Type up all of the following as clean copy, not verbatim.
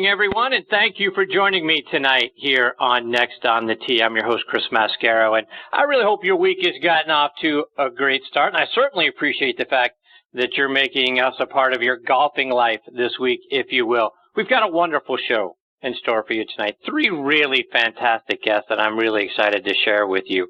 morning, everyone, and thank you for joining me tonight here on Next on the Tee. I'm your host, Chris Mascaro, and I really hope your week has gotten off to a great start, and I certainly appreciate the fact that you're making us a part of your golfing life this week, if you will. We've got a wonderful show in store for you tonight. 3 really fantastic guests that I'm really excited to share with you.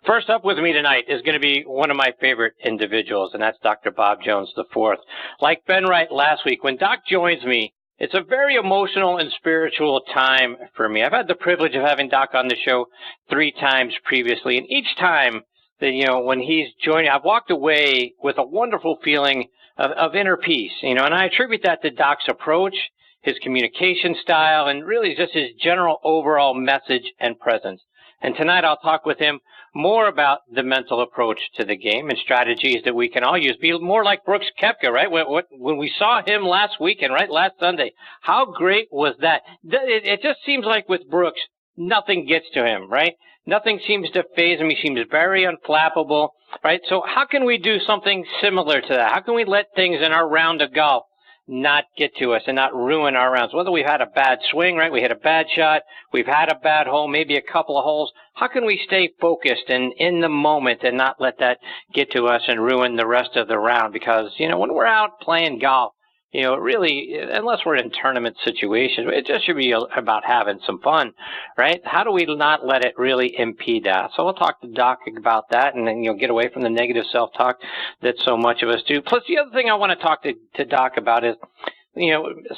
First up with me tonight is going to be one of my favorite individuals, and that's Dr. Bob Jones IV. Like Ben Wright last week, when Doc joins me, it's a very emotional and spiritual time for me. I've had the privilege of having Doc on the show 3 times previously, and each time that, when he's joining, I've walked away with a wonderful feeling of inner peace, and I attribute that to Doc's approach, his communication style, and really just his general overall message and presence. And tonight I'll talk with him more about the mental approach to the game and strategies that we can all use. Be more like Brooks Koepka, right? When we saw him last weekend, right? Last Sunday, how great was that? It just seems like with Brooks, nothing gets to him, right? Nothing seems to faze him. He seems very unflappable, right? So how can we do something similar to that? How can we let things in our round of golf not get to us and not ruin our rounds? Whether we've had a bad swing, right? We hit a bad shot. We've had a bad hole, maybe a couple of holes. How can we stay focused and in the moment and not let that get to us and ruin the rest of the round? Because, when we're out playing golf, really, unless we're in tournament situations, it just should be about having some fun, right? How do we not let it really impede that? So we'll talk to Doc about that, and then get away from the negative self-talk that so much of us do. Plus, the other thing I want to talk to Doc about is,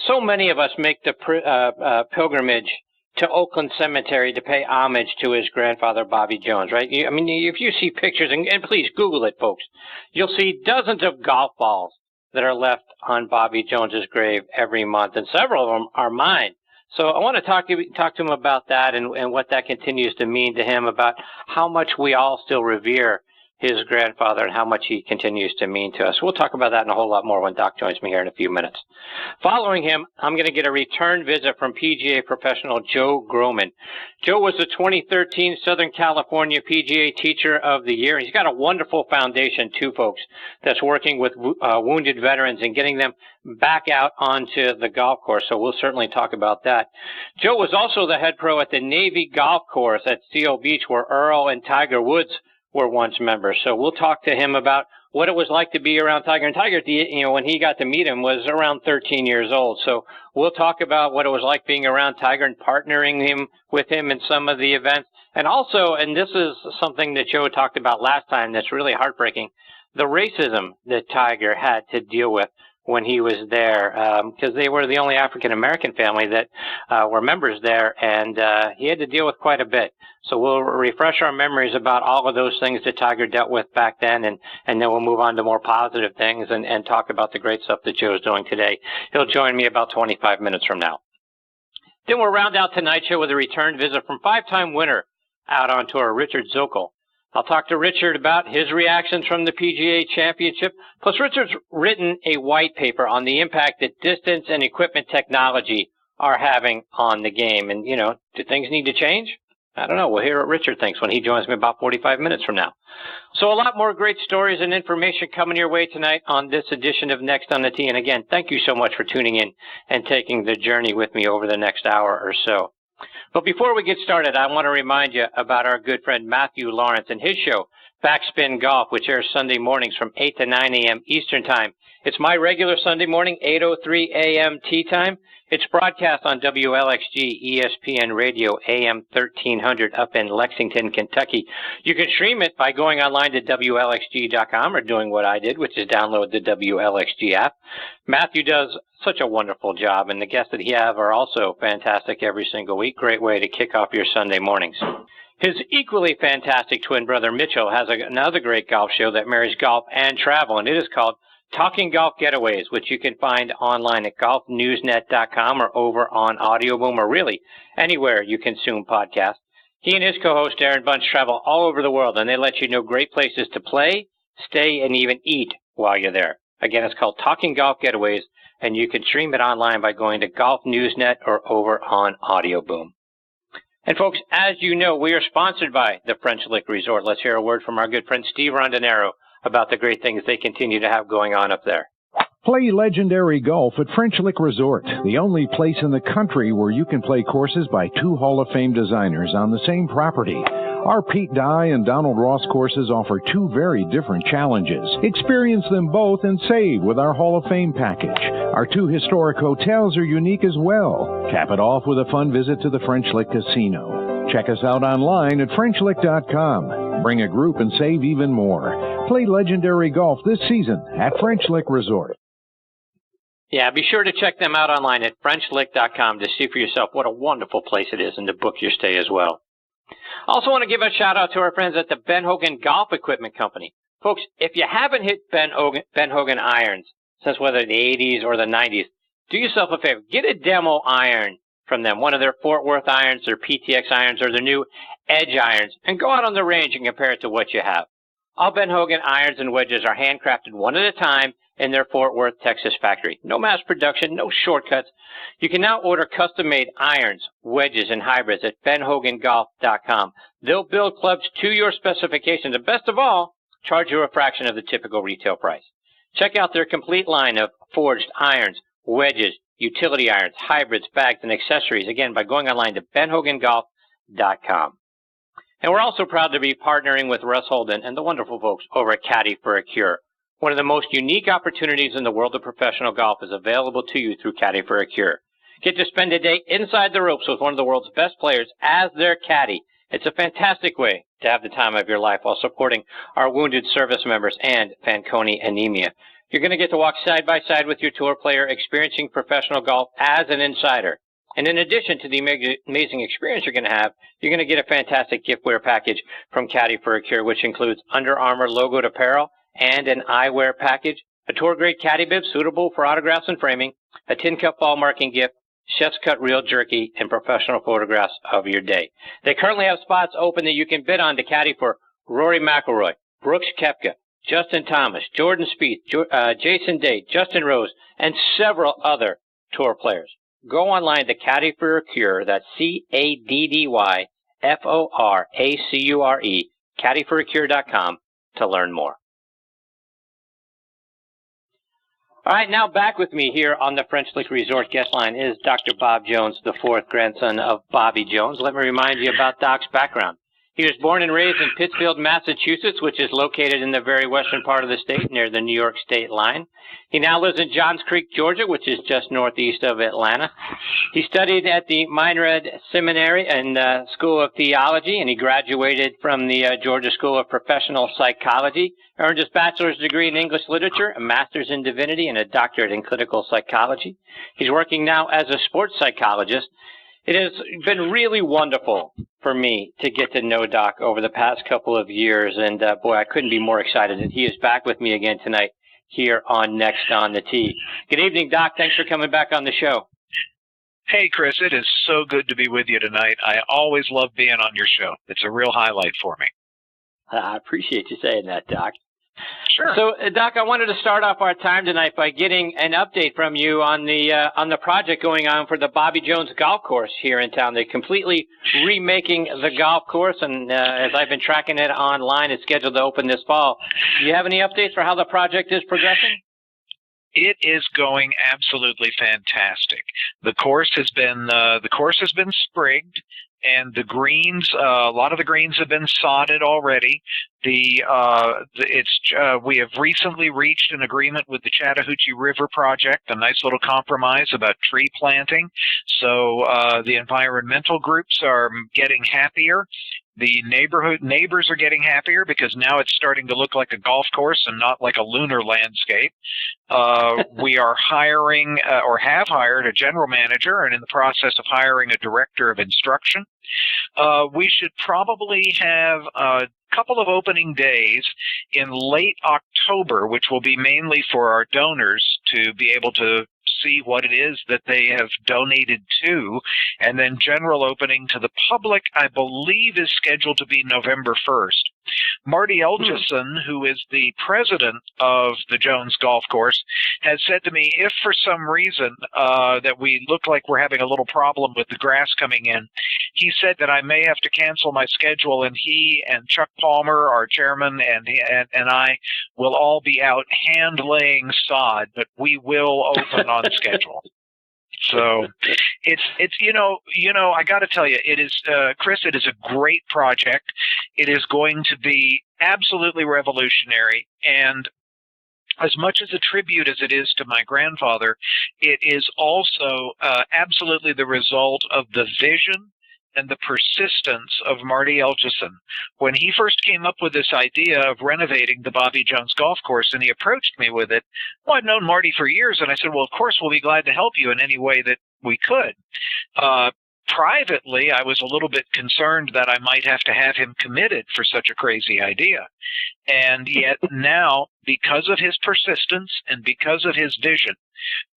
so many of us make the pilgrimage to Oakland Cemetery to pay homage to his grandfather, Bobby Jones, right? If you see pictures, and please Google it, folks, you'll see dozens of golf balls that are left on Bobby Jones's grave every month, and several of them are mine. So I want to talk to him about that and what that continues to mean to him, about how much we all still revere his grandfather and how much he continues to mean to us. We'll talk about that and a whole lot more when Doc joins me here in a few minutes. Following him, I'm going to get a return visit from PGA professional Joe Grohman. Joe was the 2013 Southern California PGA Teacher of the Year. He's got a wonderful foundation, too, folks, that's working with wounded veterans and getting them back out onto the golf course, so we'll certainly talk about that. Joe was also the head pro at the Navy Golf Course at Seal Beach, where Earl and Tiger Woods were once members. So we'll talk to him about what it was like to be around Tiger. And Tiger, when he got to meet him, was around 13 years old. So we'll talk about what it was like being around Tiger and partnering with him in some of the events. And also, and this is something that Joe talked about last time that's really heartbreaking, the racism that Tiger had to deal with when he was there, because they were the only African-American family that were members there, and he had to deal with quite a bit. So we'll refresh our memories about all of those things that Tiger dealt with back then, and then we'll move on to more positive things and talk about the great stuff that Joe's doing today. He'll join me about 25 minutes from now. Then we'll round out tonight's show with a return visit from 5-time winner out on tour, Richard Zokol. I'll talk to Richard about his reactions from the PGA Championship. Plus, Richard's written a white paper on the impact that distance and equipment technology are having on the game. And, do things need to change? I don't know. We'll hear what Richard thinks when he joins me about 45 minutes from now. So a lot more great stories and information coming your way tonight on this edition of Next on the Tee. And again, thank you so much for tuning in and taking the journey with me over the next hour or so. But before we get started, I want to remind you about our good friend Matthew Lawrence and his show, Backspin Golf, which airs Sunday mornings from 8 to 9 a.m. Eastern Time. It's my regular Sunday morning, 8:03 a.m. tee time. It's broadcast on WLXG ESPN Radio, AM 1300 up in Lexington, Kentucky. You can stream it by going online to WLXG.com or doing what I did, which is download the WLXG app. Matthew does such a wonderful job, and the guests that he has are also fantastic every single week. Great way to kick off your Sunday mornings. His equally fantastic twin brother, Mitchell, has another great golf show that marries golf and travel, and it is called Talking Golf Getaways, which you can find online at golfnewsnet.com or over on Audioboom, or really anywhere you consume podcasts. He and his co-host, Aaron Bunch, travel all over the world, and they let you know great places to play, stay, and even eat while you're there. Again, it's called Talking Golf Getaways, and you can stream it online by going to Golf Newsnet or over on Audioboom. And folks, as you know, we are sponsored by the French Lick Resort. Let's hear a word from our good friend Steve Rondinero about the great things they continue to have going on up there. Play legendary golf at French Lick Resort, the only place in the country where you can play courses by two Hall of Fame designers on the same property. Our Pete Dye and Donald Ross courses offer two very different challenges. Experience them both and save with our Hall of Fame package. Our two historic hotels are unique as well. Cap it off with a fun visit to the French Lick Casino. Check us out online at FrenchLick.com. Bring a group and save even more. Play legendary golf this season at French Lick Resort. Yeah, be sure to check them out online at FrenchLick.com to see for yourself what a wonderful place it is and to book your stay as well. Also want to give a shout out to our friends at the Ben Hogan Golf Equipment Company. Folks, if you haven't hit Ben Hogan irons since whether the 80s or the 90s, do yourself a favor. Get a demo iron from them, one of their Fort Worth irons, their PTX irons, or their new Edge irons, and go out on the range and compare it to what you have. All Ben Hogan irons and wedges are handcrafted one at a time in their Fort Worth, Texas factory. No mass production, no shortcuts. You can now order custom-made irons, wedges, and hybrids at benhogangolf.com. They'll build clubs to your specifications, and best of all, charge you a fraction of the typical retail price. Check out their complete line of forged irons, wedges, utility irons, hybrids, bags, and accessories, again, by going online to benhogangolf.com. And we're also proud to be partnering with Russ Holden and the wonderful folks over at Caddy for a Cure. One of the most unique opportunities in the world of professional golf is available to you through Caddy for a Cure. Get to spend a day inside the ropes with one of the world's best players as their caddy. It's a fantastic way to have the time of your life while supporting our wounded service members and Fanconi anemia. You're going to get to walk side by side with your tour player experiencing professional golf as an insider. And in addition to the amazing experience you're going to have, you're going to get a fantastic giftware package from Caddy for a Cure, which includes Under Armour logoed apparel and an eyewear package, a tour-grade caddy bib suitable for autographs and framing, a tin cup ball marking gift, chef's cut real jerky, and professional photographs of your day. They currently have spots open that you can bid on to caddy for Rory McIlroy, Brooks Koepka, Justin Thomas, Jordan Spieth, Jason Day, Justin Rose, and several other tour players. Go online to Caddy for a Cure, that's CADDYFORACURE, caddyforacure.com to learn more. All right, now back with me here on the French Lick Resort guest line is Dr. Bob Jones, the fourth grandson of Bobby Jones. Let me remind you about Doc's background. He was born and raised in Pittsfield, Massachusetts, which is located in the very western part of the state near the New York state line. He now lives in Johns Creek, Georgia, which is just northeast of Atlanta. He studied at the Meinrad Seminary and School of Theology, and he graduated from the Georgia School of Professional Psychology, earned his bachelor's degree in English literature, a master's in divinity, and a doctorate in clinical psychology. He's working now as a sports psychologist. It has been really wonderful for me to get to know Doc over the past couple of years, and boy, I couldn't be more excited that he is back with me again tonight here on Next on the Tee. Good evening, Doc. Thanks for coming back on the show. Hey, Chris. It is so good to be with you tonight. I always love being on your show. It's a real highlight for me. I appreciate you saying that, Doc. Sure. So, Doc, I wanted to start off our time tonight by getting an update from you on the project going on for the Bobby Jones Golf Course here in town. They're completely remaking the golf course, and as I've been tracking it online, it's scheduled to open this fall. Do you have any updates for how the project is progressing? It is going absolutely fantastic. The course has been sprigged, and the greens, a lot of the greens have been sodded already. We have recently reached an agreement with the Chattahoochee River Project, a nice little compromise about tree planting. So the environmental groups are getting happier. The neighbors are getting happier because now it's starting to look like a golf course and not like a lunar landscape. We are hiring or have hired a general manager and in the process of hiring a director of instruction. We should probably have a couple of opening days in late October, which will be mainly for our donors to be able to see what it is that they have donated to, and then general opening to the public, I believe, is scheduled to be November 1st. Marty Elgison, who is the president of the Jones Golf Course, has said to me, if for some reason that we look like we're having a little problem with the grass coming in, he said that I may have to cancel my schedule, and he and Chuck Palmer, our chairman, and I will all be out hand laying sod, but we will open on schedule. So it's I got to tell you, it is Chris, it is a great project. It is going to be absolutely revolutionary, and as much as a tribute as it is to my grandfather, it is also absolutely the result of the vision and the persistence of Marty Elgison. When he first came up with this idea of renovating the Bobby Jones golf course, and he approached me with it, well, I've known Marty for years, and I said, well, of course, we'll be glad to help you in any way that we could. Privately, I was a little bit concerned that I might have to have him committed for such a crazy idea. And yet now, because of his persistence and because of his vision,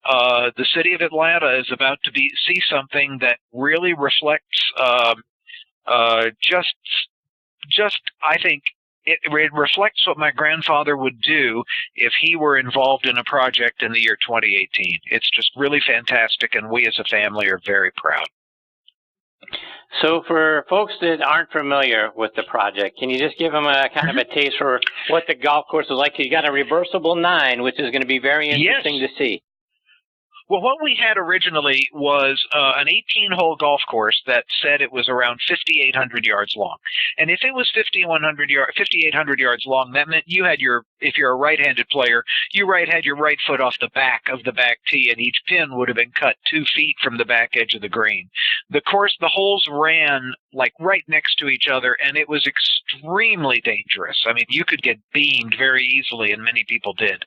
the city of Atlanta is about to see something that really reflects just I think it reflects what my grandfather would do if he were involved in a project in the year 2018. It's just really fantastic, and we as a family are very proud. So for folks that aren't familiar with the project, can you just give them a kind of a taste for what the golf course is like? You got a reversible 9, which is going to be very interesting to see. Well, what we had originally was an 18-hole golf course that said it was around 5,800 yards long. And if it was 5,800 yards long, that meant you had if you're a right-handed player, you had your right foot off the back of the back tee, and each pin would have been cut 2 feet from the back edge of the green. The holes ran like right next to each other, and it was extremely dangerous. I mean, you could get beamed very easily, and many people did.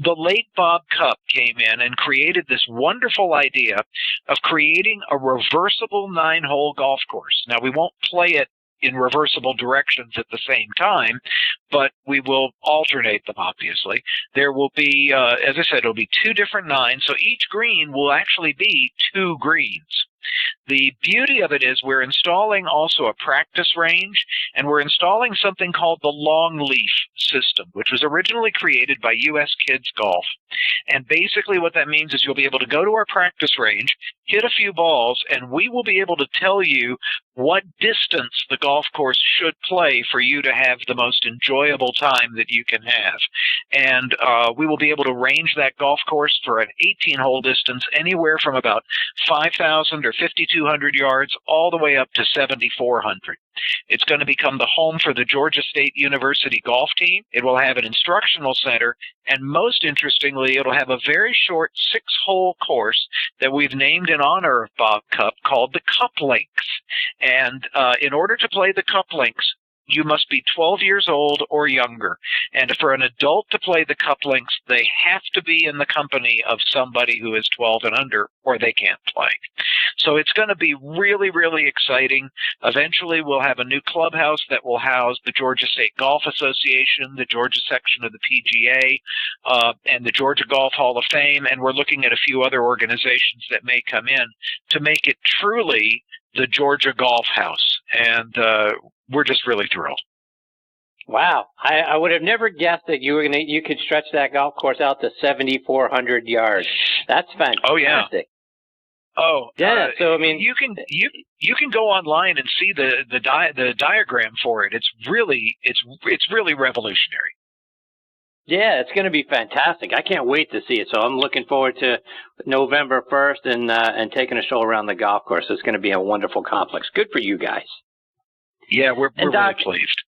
The late Bob Koepka came in and created this wonderful idea of creating a reversible 9-hole golf course. Now, we won't play it in reversible directions at the same time, but we will alternate them, obviously. There will be, as I said, it'll be 2 different 9s, so each green will actually be 2 greens. The beauty of it is we're installing also a practice range, and we're installing something called the long leaf system, which was originally created by U.S. Kids Golf. And basically what that means is you'll be able to go to our practice range, hit a few balls, and we will be able to tell you what distance the golf course should play for you to have the most enjoyable time that you can have. And we will be able to range that golf course for an 18-hole distance anywhere from about 5,000 or 5,200 yards all the way up to 7,400. It's going to become the home for the Georgia State University golf team. It will have an instructional center, and most interestingly, it'll have a very short 6-hole course that we've named in honor of Bob Koepka called the Cup Links. And in order to play the Cup Links, you must be 12 years old or younger. And for an adult to play the Cup Links, they have to be in the company of somebody who is 12 and under, or they can't play. So it's going to be really, really exciting. Eventually, we'll have a new clubhouse that will house the Georgia State Golf Association, the Georgia section of the PGA, and the Georgia Golf Hall of Fame. And we're looking at a few other organizations that may come in to make it truly the Georgia Golf House. And we're just really thrilled. Wow. I would have never guessed that you could stretch that golf course out to 7,400 yards. That's fantastic. Oh, yeah. Oh, yeah. So I mean, you can go online and see the diagram for it. It's really revolutionary. Yeah, it's going to be fantastic. I can't wait to see it. So I'm looking forward to November 1st and taking a stroll around the golf course. It's going to be a wonderful complex. Good for you guys. Yeah, we're Doc, really pleased.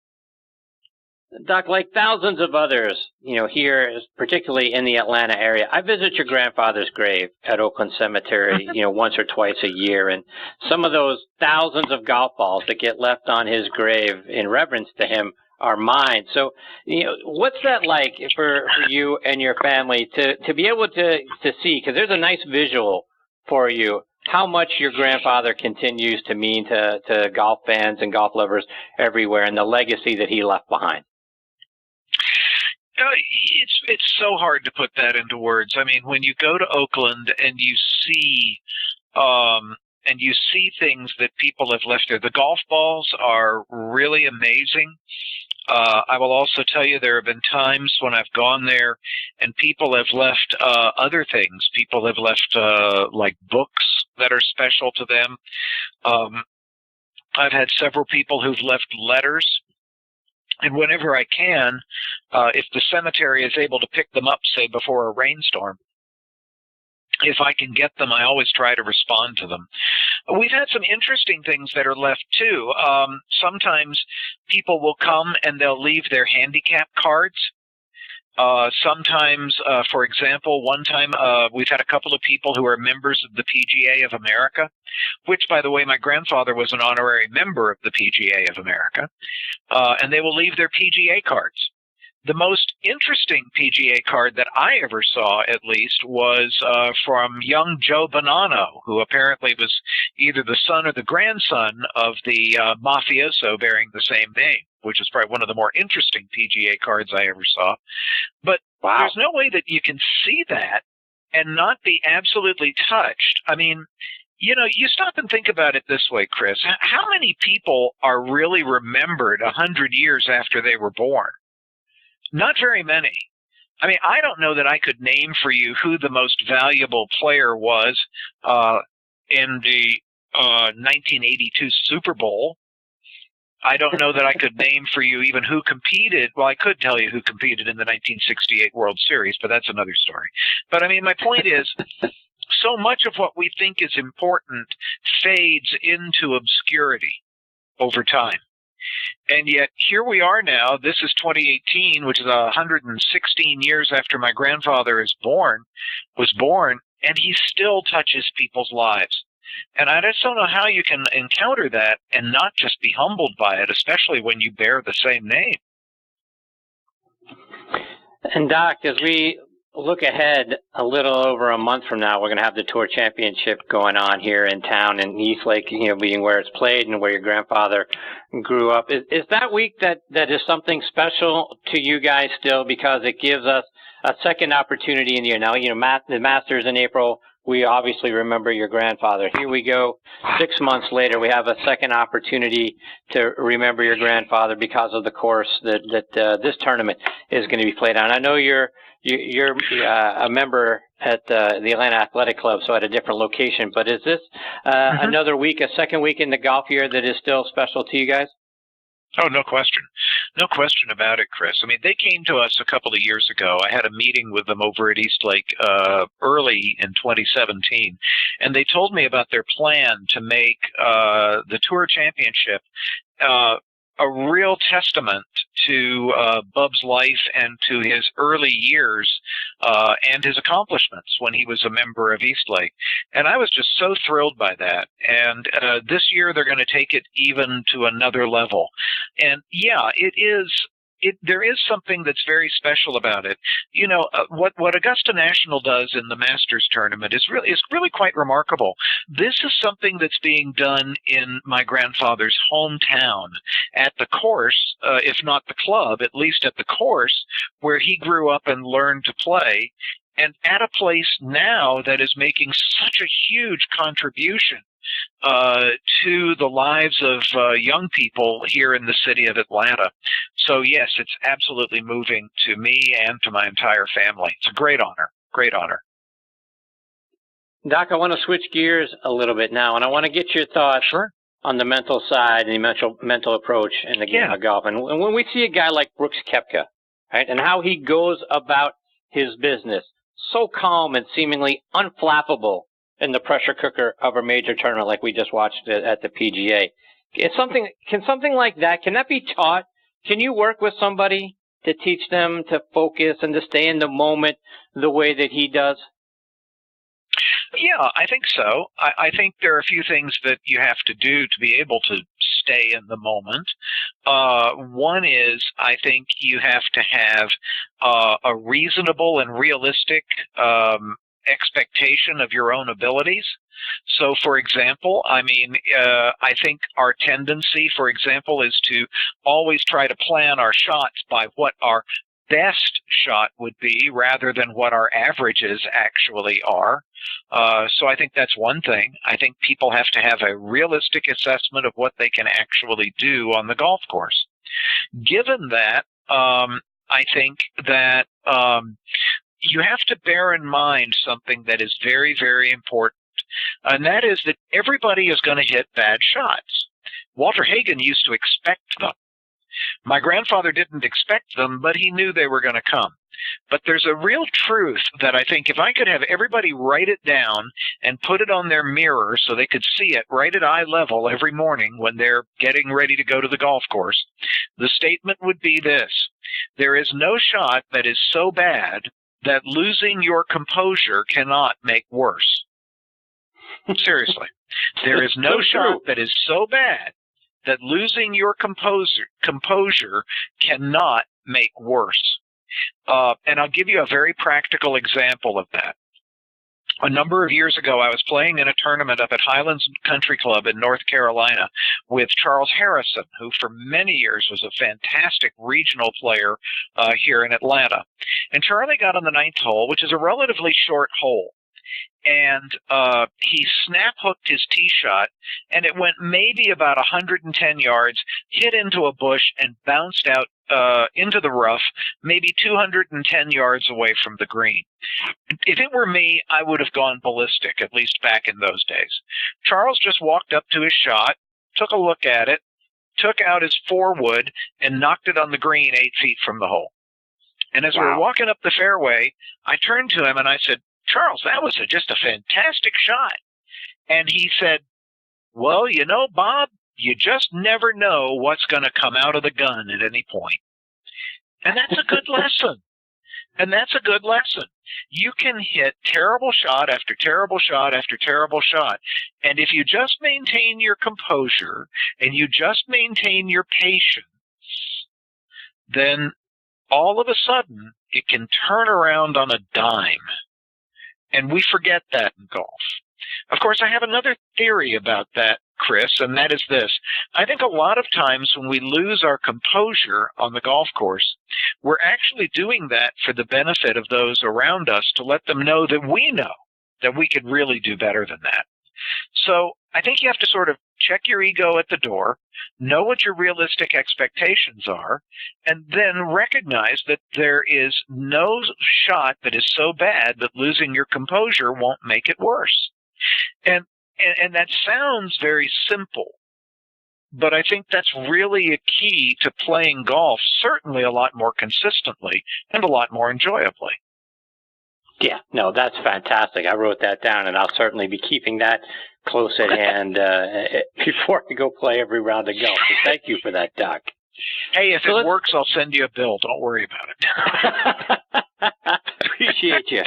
Doc, like thousands of others, here, particularly in the Atlanta area, I visit your grandfather's grave at Oakland Cemetery, once or twice a year. And some of those thousands of golf balls that get left on his grave in reverence to him are mine. So, what's that like for you and your family to be able to see? Because there's a nice visual for you, how much your grandfather continues to mean to golf fans and golf lovers everywhere, and the legacy that he left behind. It's so hard to put that into words. I mean, when you go to Oakland and you see things that people have left there, the golf balls are really amazing. I will also tell you there have been times when I've gone there and people have left other things. People have left like books that are special to them. I've had several people who've left letters. And whenever I can, if the cemetery is able to pick them up, say, before a rainstorm, if I can get them, I always try to respond to them. We've had some interesting things that are left, too. Sometimes people will come and they'll leave their handicap cards. Sometimes, for example, one time we've had a couple of people who are members of the PGA of America, which, by the way, my grandfather was an honorary member of the PGA of America, and they will leave their PGA cards. The most interesting PGA card that I ever saw, at least, was from young Joe Bonanno, who apparently was either the son or the grandson of the mafioso bearing the same name, which is probably one of the more interesting PGA cards I ever saw. But There's no way that you can see that and not be absolutely touched. I mean, you know, you stop and think about it this way, Chris. How many people are really remembered 100 years after they were born? Not very many. I mean, I don't know that I could name for you who the most valuable player was in the 1982 Super Bowl. I don't know that I could name for you even who competed. Well, I could tell you who competed in the 1968 World Series, but that's another story. But I mean, my point is, so much of what we think is important fades into obscurity over time. And yet, here we are now. This is 2018, which is 116 years after my grandfather was born, and he still touches people's lives. And I just don't know how you can encounter that and not just be humbled by it, especially when you bear the same name. And Doc, as we look ahead a little over a month from now, we're going to have the Tour Championship going on here in town in Eastlake, you know, being where it's played and where your grandfather grew up. Is that week that is something special to you guys still, because it gives us a second opportunity in the year? Now, you know, the Masters in April, we obviously remember your grandfather. Here we go, 6 months later, we have a second opportunity to remember your grandfather because of the course that this tournament is going to be played on. I know you're a member at the Atlanta Athletic Club, so at a different location. But is this another week, a second week in the golf year that is still special to you guys? Oh, no question. No question about it, Chris. I mean, they came to us a couple of years ago. I had a meeting with them over at Eastlake early in 2017, and they told me about their plan to make the Tour Championship a real testament to Bub's life and to his early years and his accomplishments when he was a member of Eastlake. And I was just so thrilled by that. And this year they're going to take it even to another level. And yeah, there is something that's very special about it. You know, what Augusta National does in the Masters tournament is really quite remarkable. This is something that's being done in my grandfather's hometown at the course, if not the club, at least at the course where he grew up and learned to play, and at a place now that is making such a huge contribution to the lives of young people here in the city of Atlanta. So yes, it's absolutely moving to me and to my entire family. It's a great honor, great honor. Doc, I want to switch gears a little bit now, and I want to get your thoughts on the mental side and the mental approach in the game of golf. And when we see a guy like Brooks Koepka, right, and how he goes about his business, so calm and seemingly unflappable in the pressure cooker of a major tournament like we just watched at the PGA. Can something like that, can that be taught? Can you work with somebody to teach them to focus and to stay in the moment the way that he does? Yeah, I think so. I think there are a few things that you have to do to be able to stay in the moment. One is, I think you have to have a reasonable and realistic expectation of your own abilities. So, for example, I think our tendency, for example, is to always try to plan our shots by what our best shot would be rather than what our averages actually are. So I think that's one thing. I think people have to have a realistic assessment of what they can actually do on the golf course. Given that, I think that you have to bear in mind something that is very, very important, and that is that everybody is going to hit bad shots. Walter Hagen used to expect them. My grandfather didn't expect them, but he knew they were going to come. But there's a real truth that I think if I could have everybody write it down and put it on their mirror so they could see it right at eye level every morning when they're getting ready to go to the golf course, the statement would be this: there is no shot that is so bad that losing your composure cannot make worse. Seriously. There is no shot that is so bad that losing your composure cannot make worse. And I'll give you a very practical example of that. A number of years ago, I was playing in a tournament up at Highlands Country Club in North Carolina with Charles Harrison, who for many years was a fantastic regional player here in Atlanta. And Charlie got on the 9th hole, which is a relatively short hole. And he snap-hooked his tee shot, and it went maybe about 110 yards, hit into a bush, and bounced out into the rough, maybe 210 yards away from the green. If it were me, I would have gone ballistic, at least back in those days. Charles just walked up to his shot, took a look at it, took out his 4-wood, and knocked it on the green 8 feet from the hole. And as we were walking up the fairway, I turned to him and I said, "Charles, that was just a fantastic shot." And he said, "Well, you know, Bob, you just never know what's going to come out of the gun at any point." And that's a good lesson. And that's a good lesson. You can hit terrible shot after terrible shot after terrible shot. And if you just maintain your composure and you just maintain your patience, then all of a sudden it can turn around on a dime. And we forget that in golf. Of course, I have another theory about that, Chris, and that is this. I think a lot of times when we lose our composure on the golf course, we're actually doing that for the benefit of those around us, to let them know that we could really do better than that. So I think you have to sort of check your ego at the door, know what your realistic expectations are, and then recognize that there is no shot that is so bad that losing your composure won't make it worse. And that sounds very simple, but I think that's really a key to playing golf, certainly a lot more consistently and a lot more enjoyably. Yeah, no, that's fantastic. I wrote that down, and I'll certainly be keeping that close at hand before I go play every round of golf. So thank you for that, Doc. Hey, if it works, I'll send you a bill. Don't worry about it. Appreciate you.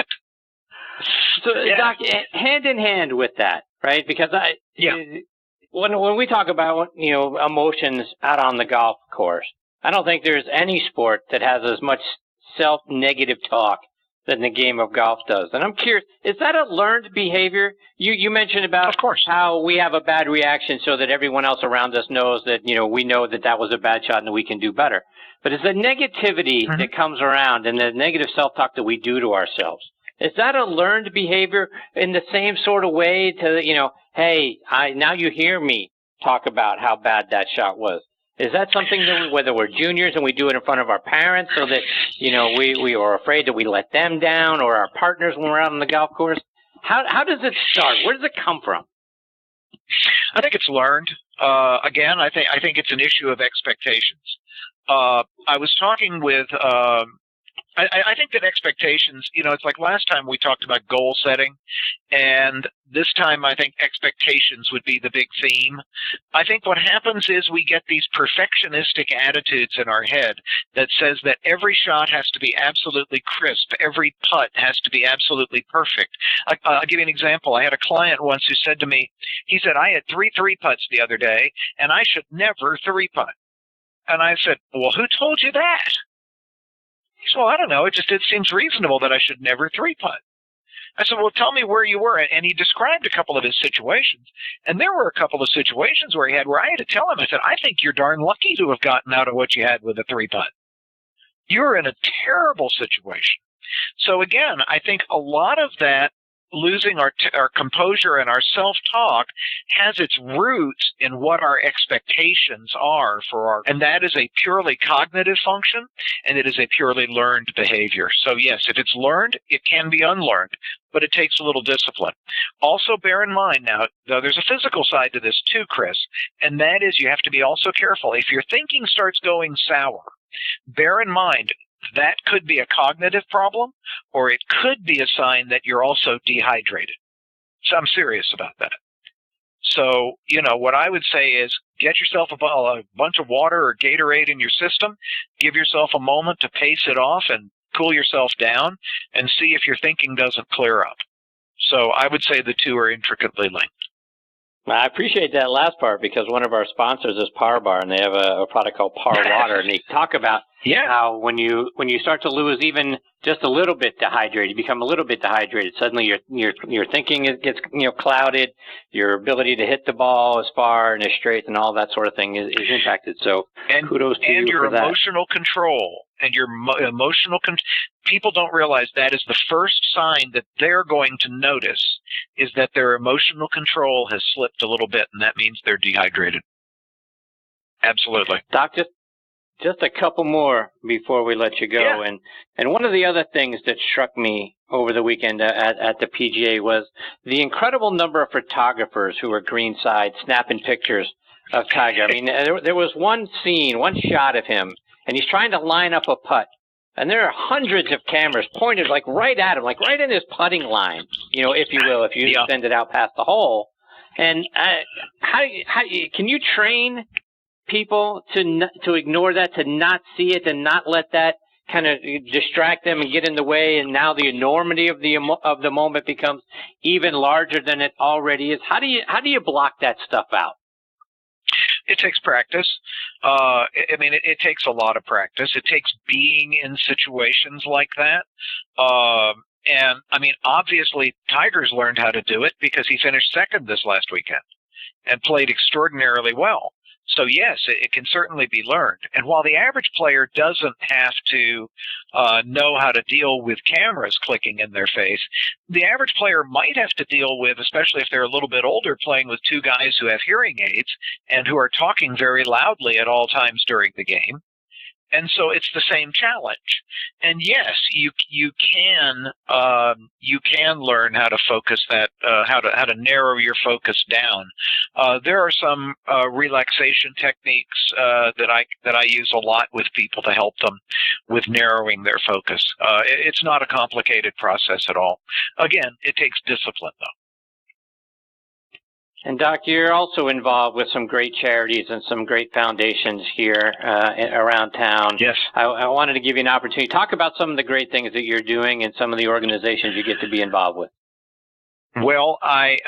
So, yeah. Doc, hand in hand with that, right? Because when we talk about emotions out on the golf course, I don't think there's any sport that has as much self-negative talk than the game of golf does. And I'm curious, is that a learned behavior? You mentioned about, of course, how we have a bad reaction so that everyone else around us knows that, we know that was a bad shot and that we can do better. But is the negativity that comes around and the negative self-talk that we do to ourselves, is that a learned behavior in the same sort of way to, hey, now you hear me talk about how bad that shot was? Is that something that whether we're juniors and we do it in front of our parents so that, we are afraid that we let them down, or our partners when we're out on the golf course? How does it start? Where does it come from? I think it's learned. Again, I think it's an issue of expectations. I was talking with I think that expectations, it's like last time we talked about goal setting, and this time I think expectations would be the big theme. I think what happens is we get these perfectionistic attitudes in our head that says that every shot has to be absolutely crisp, every putt has to be absolutely perfect. I'll give you an example. I had a client once who said to me, he said, "I had 3 3-putts the other day, and I should never 3-putt." And I said, "Well, who told you that?" He said, "Well, I don't know. It seems reasonable that I should never 3-putt." I said, "Well, tell me where you were." And he described a couple of his situations. And there were a couple of situations where I had to tell him, I said, "I think you're darn lucky to have gotten out of what you had with a 3-putt. You're in a terrible situation." So again, I think a lot of that losing our composure and our self-talk has its roots in what our expectations are and that is a purely cognitive function, and it is a purely learned behavior. So yes, if it's learned, it can be unlearned, but it takes a little discipline. Also, bear in mind now, though, there's a physical side to this too, Chris, and that is you have to be also careful. If your thinking starts going sour, bear in mind that could be a cognitive problem, or it could be a sign that you're also dehydrated. So I'm serious about that. So, what I would say is get yourself a bunch of water or Gatorade in your system, give yourself a moment to pace it off and cool yourself down, and see if your thinking doesn't clear up. So I would say the two are intricately linked. I appreciate that last part, because one of our sponsors is Power Bar, and they have a product called Power Water, and they talk about how when you start to lose even just a little bit dehydrated, you become a little bit dehydrated. Suddenly your thinking gets clouded. Your ability to hit the ball as far and as straight and all that sort of thing is impacted. So kudos to you for that. And your emotional control and your emotional people don't realize that is the first sign that they're going to notice is that their emotional control has slipped a little bit, and that means they're dehydrated. Absolutely. Doc, just a couple more before we let you go. Yeah. And one of the other things that struck me over the weekend at the PGA was the incredible number of photographers who were greenside snapping pictures of Tiger. I mean, there was one shot of him, and he's trying to line up a putt. And there are hundreds of cameras pointed like right at him, like right in his putting line, if you will, if you send it out past the hole. And how can you train people to ignore that, to not see it, and not let that kind of distract them and get in the way? And now the enormity of the moment becomes even larger than it already is. How do you block that stuff out? It takes practice. It takes a lot of practice. It takes being in situations like that. Obviously, Tiger's learned how to do it because he finished second this last weekend and played extraordinarily well. So, yes, it can certainly be learned. And while the average player doesn't have to know how to deal with cameras clicking in their face, the average player might have to deal with, especially if they're a little bit older, playing with two guys who have hearing aids and who are talking very loudly at all times during the game. And so it's the same challenge. And yes, you can learn how to focus that, how to narrow your focus down. There are some relaxation techniques that I use a lot with people to help them with narrowing their focus. It's not a complicated process at all. Again, it takes discipline, though. And Doc, you're also involved with some great charities and some great foundations here around town. Yes. I wanted to give you an opportunity to talk about some of the great things that you're doing and some of the organizations you get to be involved with. Well, I'm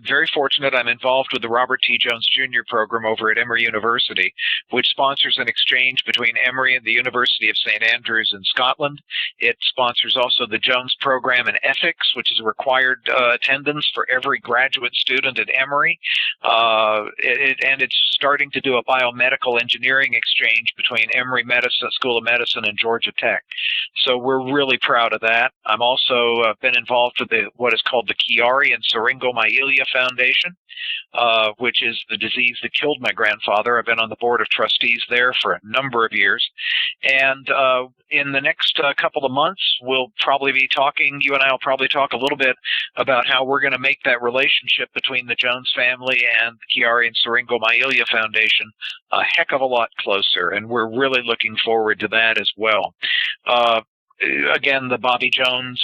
very fortunate. I'm involved with the Robert T. Jones Jr. program over at Emory University, which sponsors an exchange between Emory and the University of St. Andrews in Scotland. It sponsors also the Jones program in ethics, which is a required attendance for every graduate student at Emory. And it's starting to do a biomedical engineering exchange between Emory School of Medicine and Georgia Tech. So we're really proud of that. I'm also been involved with what is called the Chiari and Syringomyelia Foundation, which is the disease that killed my grandfather. I've been on the board of trustees there for a number of years. And in the next couple of months, we'll probably be talking, you and I will probably talk a little bit about how we're going to make that relationship between the Jones family and the Chiari and Syringomyelia Foundation a heck of a lot closer. And we're really looking forward to that as well. Again, the Bobby Jones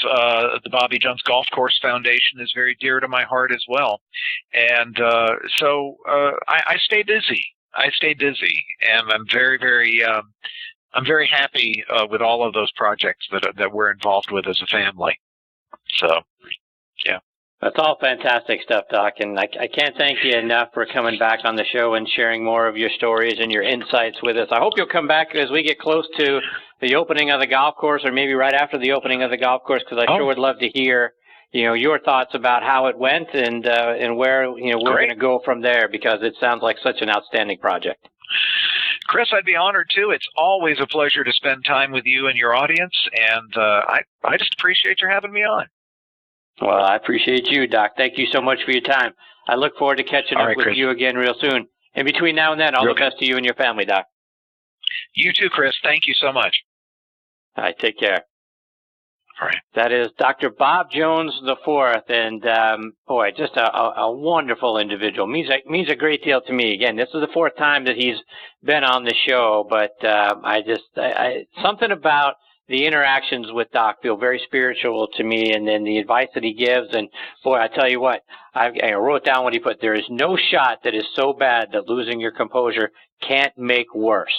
Golf Course Foundation is very dear to my heart as well, and so I stay busy. And I'm very, very happy with all of those projects that we're involved with as a family. So, yeah. That's all fantastic stuff, Doc, and I can't thank you enough for coming back on the show and sharing more of your stories and your insights with us. I hope you'll come back as we get close to the opening of the golf course, or maybe right after the opening of the golf course, because I sure would love to hear, your thoughts about how it went and where, we're going to go from there, because it sounds like such an outstanding project. Chris, I'd be honored too. It's always a pleasure to spend time with you and your audience, and I just appreciate your having me on. Well, I appreciate you, Doc. Thank you so much for your time. I look forward to catching up with you again real soon. In between now and then, all the best to you and your family, Doc. You too, Chris. Thank you so much. All right, take care. Right. That is Dr. Bob Jones IV, and boy, just a wonderful individual. Means a great deal to me. Again, this is the fourth time that he's been on the show, but I something about the interactions with Doc feel very spiritual to me, and then the advice that he gives. And boy, I tell you what, I wrote down what he put. There is no shot that is so bad that losing your composure can't make worse.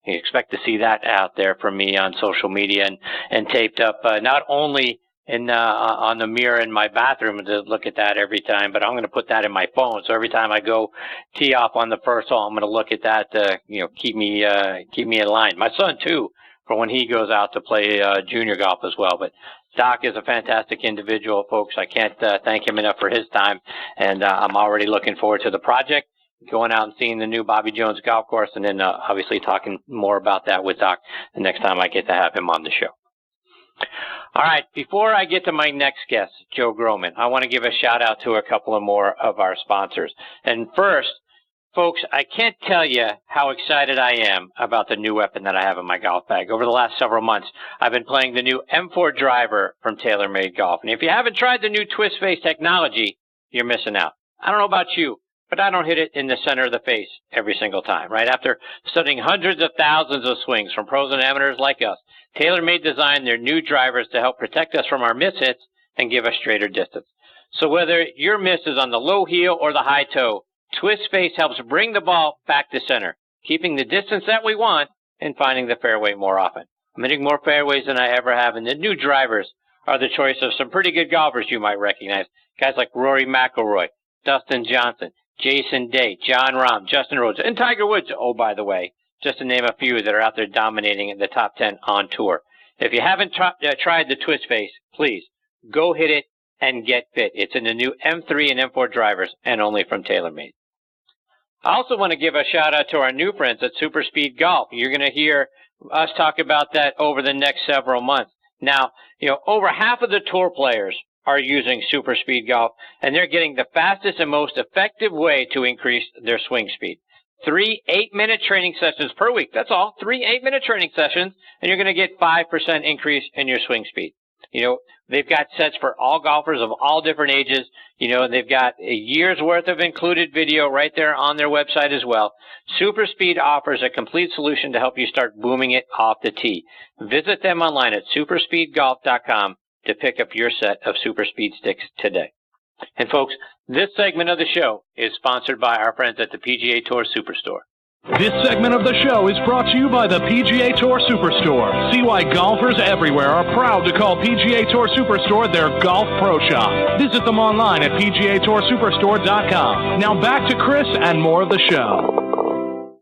You expect to see that out there from me on social media and taped up, not only on the mirror in my bathroom to look at that every time, but I'm going to put that in my phone. So every time I go tee off on the first hole, I'm going to look at that to keep me in line. My son too, for when he goes out to play junior golf as well. But Doc is a fantastic individual, folks. I can't thank him enough for his time, and I'm already looking forward to the project, going out and seeing the new Bobby Jones golf course, and then obviously talking more about that with Doc the next time I get to have him on the show. All right, before I get to my next guest, Joe Grohman, I want to give a shout out to a couple of more of our sponsors. And first, folks, I can't tell you how excited I am about the new weapon that I have in my golf bag. Over the last several months, I've been playing the new M4 driver from TaylorMade Golf. And if you haven't tried the new twist face technology, you're missing out. I don't know about you, but I don't hit it in the center of the face every single time, right? After studying hundreds of thousands of swings from pros and amateurs like us, TaylorMade designed their new drivers to help protect us from our mishits and give us straighter distance. So whether your miss is on the low heel or the high toe, Twist Face helps bring the ball back to center, keeping the distance that we want and finding the fairway more often. I'm hitting more fairways than I ever have, and the new drivers are the choice of some pretty good golfers you might recognize. Guys like Rory McIlroy, Dustin Johnson, Jason Day, John Rahm, Justin Rhodes, and Tiger Woods, oh, by the way, just to name a few that are out there dominating in the top 10 on tour. If you haven't tried the Twist Face, please go hit it and get fit. It's in the new M3 and M4 drivers and only from TaylorMade. I also want to give a shout out to our new friends at Super Speed Golf. You're going to hear us talk about that over the next several months. Now, over half of the tour players are using Super Speed Golf, and they're getting the fastest and most effective way to increase their swing speed. 3 8-minute training sessions per week. That's all. 3 8-minute training sessions, and you're going to get 5% increase in your swing speed. They've got sets for all golfers of all different ages. They've got a year's worth of included video right there on their website as well. Super Speed offers a complete solution to help you start booming it off the tee. Visit them online at superspeedgolf.com to pick up your set of Super Speed sticks today. And folks, this segment of the show is sponsored by our friends at the PGA Tour Superstore. This segment of the show is brought to you by the PGA Tour Superstore. See why golfers everywhere are proud to call PGA Tour Superstore their golf pro shop. Visit them online at PGATourSuperstore.com. Now back to Chris and more of the show.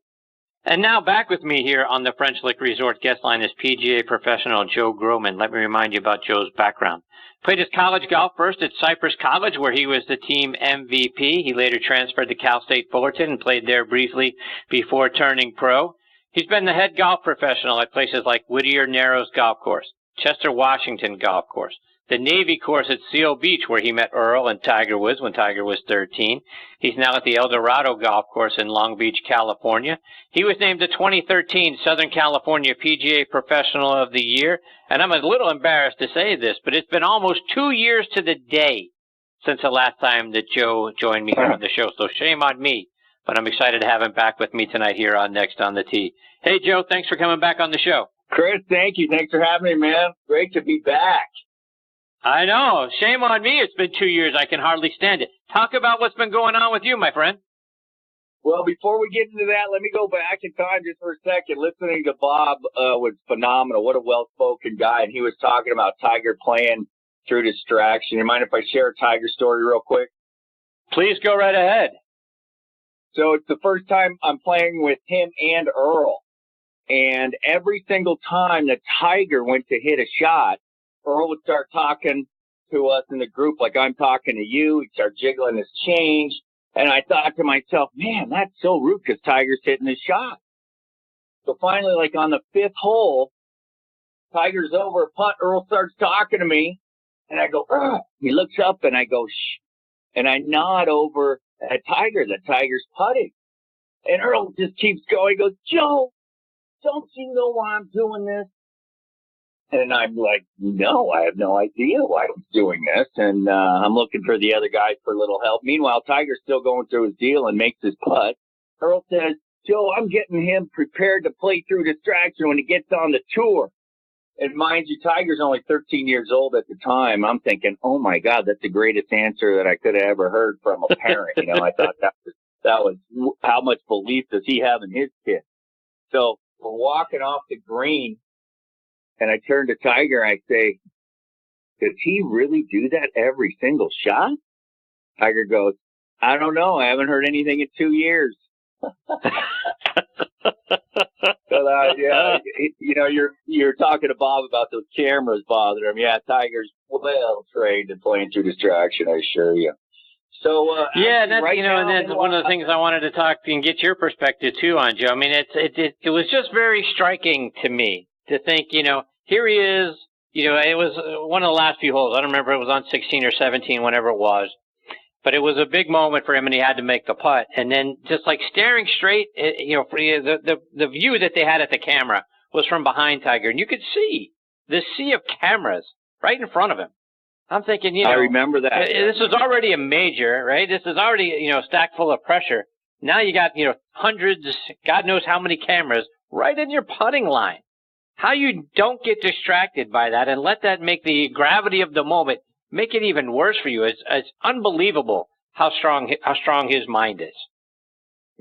And now back with me here on the French Lick Resort guest line is PGA professional Joe Grohman. Let me remind you about Joe's background. Played his college golf first at Cypress College, where he was the team MVP. He later transferred to Cal State Fullerton and played there briefly before turning pro. He's been the head golf professional at places like Whittier Narrows Golf Course, Chester Washington Golf Course, the Navy course at Seal Beach, where he met Earl and Tiger Woods when Tiger was 13. He's now at the El Dorado Golf Course in Long Beach, California. He was named the 2013 Southern California PGA Professional of the Year. And I'm a little embarrassed to say this, but it's been almost 2 years to the day since the last time that Joe joined me here on the show. So shame on me, but I'm excited to have him back with me tonight here on Next on the Tee. Hey, Joe, thanks for coming back on the show. Chris, thank you. Thanks for having me, man. Great to be back. I know. Shame on me. It's been 2 years. I can hardly stand it. Talk about what's been going on with you, my friend. Well, before we get into that, let me go back in time just for a second. Listening to Bob was phenomenal. What a well-spoken guy. And he was talking about Tiger playing through distraction. You mind if I share a Tiger story real quick? Please go right ahead. So it's the first time I'm playing with him and Earl. And every single time that Tiger went to hit a shot, Earl would start talking to us in the group like I'm talking to you. He'd start jiggling his change. And I thought to myself, man, that's so rude because Tiger's hitting his shot. So finally, like on the 5th hole, Tiger's over a putt. Earl starts talking to me. And I go, ugh. He looks up and I go, shh. And I nod over at Tiger that Tiger's putting. And Earl just keeps going. He goes, Joe, don't you know why I'm doing this? And I'm like, no, I have no idea why I'm doing this. And I'm looking for the other guys for a little help. Meanwhile, Tiger's still going through his deal and makes his putt. Earl says, Joe, I'm getting him prepared to play through distraction when he gets on the tour. And mind you, Tiger's only 13 years old at the time. I'm thinking, oh, my God, that's the greatest answer that I could have ever heard from a parent. I thought that was how much belief does he have in his kid. So we're walking off the green, and I turn to Tiger and I say, does he really do that every single shot? Tiger goes, I don't know. I haven't heard anything in 2 years. So you're talking to Bob about those cameras bothering him. Yeah, Tiger's well trained in playing through distraction, I assure you. So that's right now, and that's one of the things I wanted to talk and get your perspective too on, Joe. I mean, it was just very striking to me to think, here he is. It was one of the last few holes. I don't remember if it was on 16 or 17, whenever it was. But it was a big moment for him, and he had to make the putt. And then just like staring straight, the view that they had at the camera was from behind Tiger. And you could see this sea of cameras right in front of him. I'm thinking, I remember that. This is already a major, right? This is already, stacked full of pressure. Now you got, hundreds, God knows how many cameras right in your putting line. How you don't get distracted by that and let that make the gravity of the moment make it even worse for you. It's unbelievable how strong his mind is.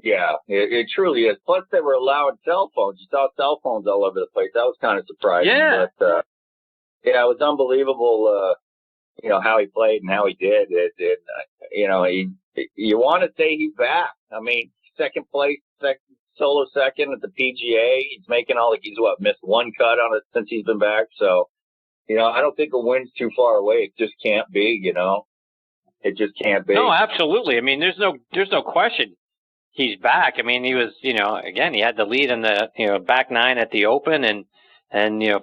Yeah, it truly is. Plus, they were allowing cell phones. You saw cell phones all over the place. That was kind of surprising. Yeah. But, it was unbelievable, how he played and how he did. You want to say he's back. I mean, second place, solo second at the PGA. He's making he's missed one cut on it since he's been back. So, I don't think a win's too far away. It just can't be, It just can't be. No, absolutely. I mean, there's no question he's back. I mean, he was, again, he had the lead in the, back nine at the Open and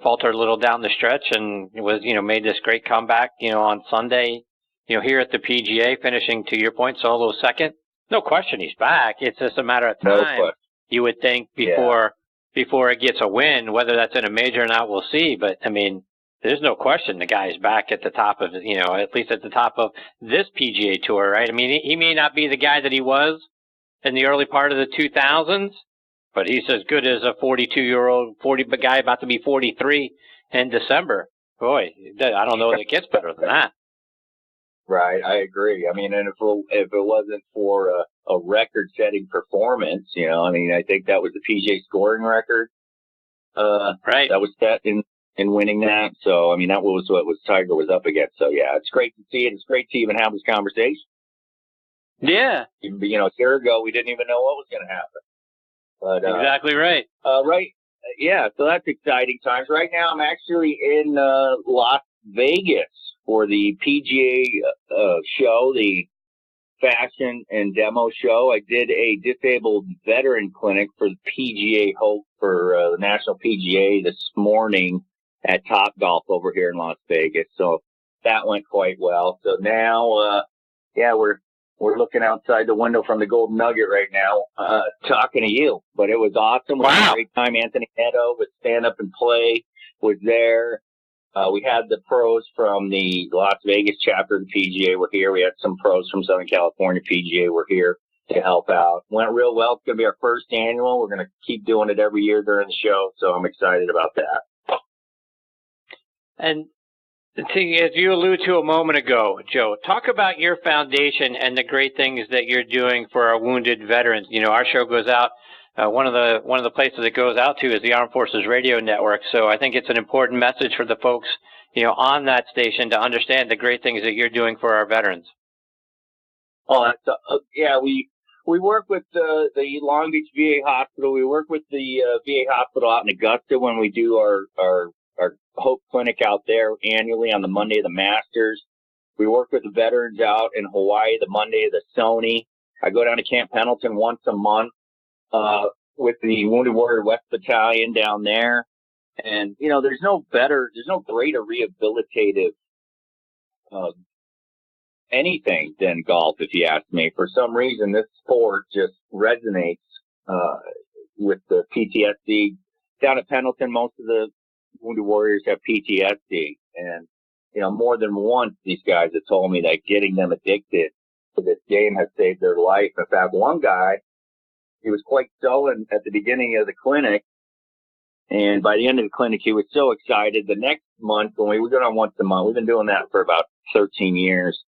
faltered a little down the stretch and was, made this great comeback, on Sunday, here at the PGA, finishing, to your point, solo second. No question he's back. It's just a matter of time, you would think, before it gets a win. Whether that's in a major or not, we'll see. But, I mean, there's no question the guy's back at the top of, at least at the top of this PGA Tour, right? I mean, he may not be the guy that he was in the early part of the 2000s, but he's as good as a 42-year-old, guy about to be 43 in December. Boy, I don't know that it gets better than that. Right, I agree. I mean, and if it wasn't for a record-setting performance, I think that was the PGA scoring record. Right. That was set in winning that. So, that was what Tiger was up against. So, yeah, it's great to see it. It's great to even have this conversation. Yeah. A year ago, we didn't even know what was going to happen. But exactly right. Right. Yeah, so that's exciting times. Right now, I'm actually in Las Vegas for the PGA show, the fashion and demo show. I did a disabled veteran clinic for the PGA for the National PGA this morning at Topgolf over here in Las Vegas. So that went quite well. So now, we're looking outside the window from the Golden Nugget right now, talking to you. But it was awesome. We had a great time. Anthony Netto with Stand Up and Play was there. We had the pros from the Las Vegas chapter of the PGA were here. We had some pros from Southern California PGA were here to help out. Went real well. It's going to be our first annual. We're going to keep doing it every year during the show, so I'm excited about that. And as you alluded to a moment ago, Joe, talk about your foundation and the great things that you're doing for our wounded veterans. Our show goes out. One of the places it goes out to is the Armed Forces Radio Network. So I think it's an important message for the folks, on that station to understand the great things that you're doing for our veterans. Oh, we work with the Long Beach VA Hospital. We work with the VA Hospital out in Augusta when we do our Hope Clinic out there annually on the Monday of the Masters. We work with the veterans out in Hawaii the Monday of the Sony. I go down to Camp Pendleton once a month with the Wounded Warrior West Battalion down there. And, there's no greater rehabilitative anything than golf, if you ask me. For some reason, this sport just resonates with the PTSD. Down at Pendleton, most of the wounded warriors have PTSD. And, more than once, these guys have told me that getting them addicted to this game has saved their life. In fact, one guy, he was quite sullen at the beginning of the clinic. And by the end of the clinic, he was so excited. The next month, when we go on once a month, we've been doing that for about 13 years.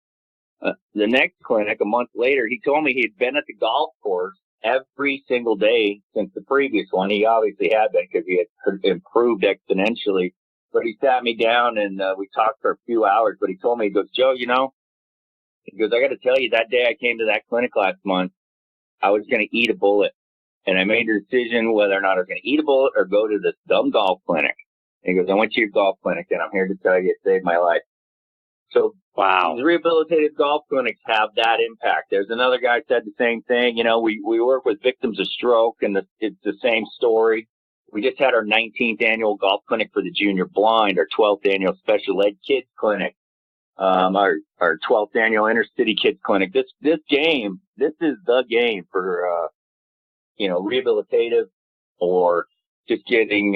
The next clinic, a month later, he told me he'd been at the golf course every single day since the previous one. He obviously had been because he had improved exponentially. But he sat me down and we talked for a few hours. But he told me, he goes, Joe, he goes, I got to tell you, that day I came to that clinic last month, I was going to eat a bullet. And I made a decision whether or not I was going to eat a bullet or go to this dumb golf clinic. And he goes, I went to your golf clinic, and I'm here to tell you it saved my life. So, wow. These rehabilitative golf clinics have that impact. There's another guy said the same thing. We work with victims of stroke, and it's the same story. We just had our 19th annual golf clinic for the junior blind, our 12th annual special ed kids clinic, our 12th annual intercity kids clinic. This is the game for, rehabilitative or just getting,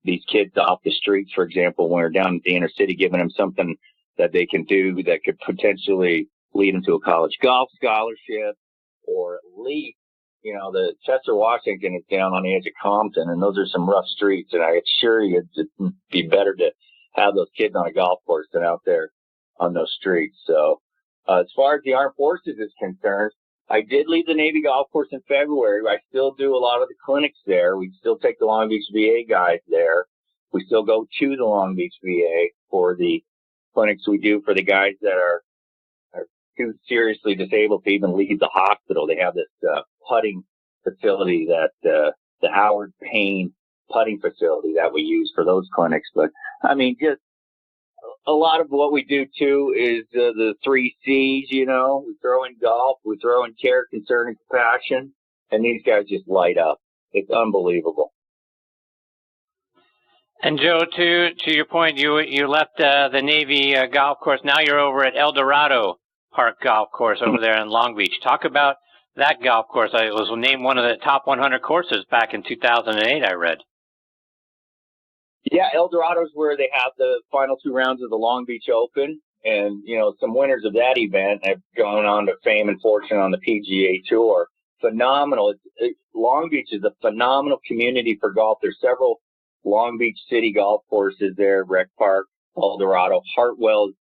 these kids off the streets, for example, when we're down in the inner city, giving them something that they can do that could potentially lead them to a college golf scholarship, or at least, the Chester, Washington is down on the edge of Compton, and those are some rough streets, and I assure you it'd be better to have those kids on a golf course than out there on those streets. So, as far as the armed forces is concerned, I did leave the Navy golf course in February. I still do a lot of the clinics there. We still take the Long Beach VA guys there. We still go to the Long Beach VA for the clinics we do for the guys that are too seriously disabled to even leave the hospital. They have this putting facility that the Howard Payne putting facility that we use for those clinics. But, just a lot of what we do, too, is the 3 C's, we throw in golf, we throw in care, concern, and compassion, and these guys just light up. It's unbelievable. And, Joe, to your point, you left the Navy golf course. Now you're over at El Dorado Park Golf Course over there in Long Beach. Talk about that golf course. It was named one of the top 100 courses back in 2008, I read. Yeah, El Dorado's where they have the final 2 rounds of the Long Beach Open. And, some winners of that event have gone on to fame and fortune on the PGA Tour. Phenomenal. Long Beach is a phenomenal community for golf. There's several Long Beach City golf courses there, Rec Park, El Dorado. Hartwell's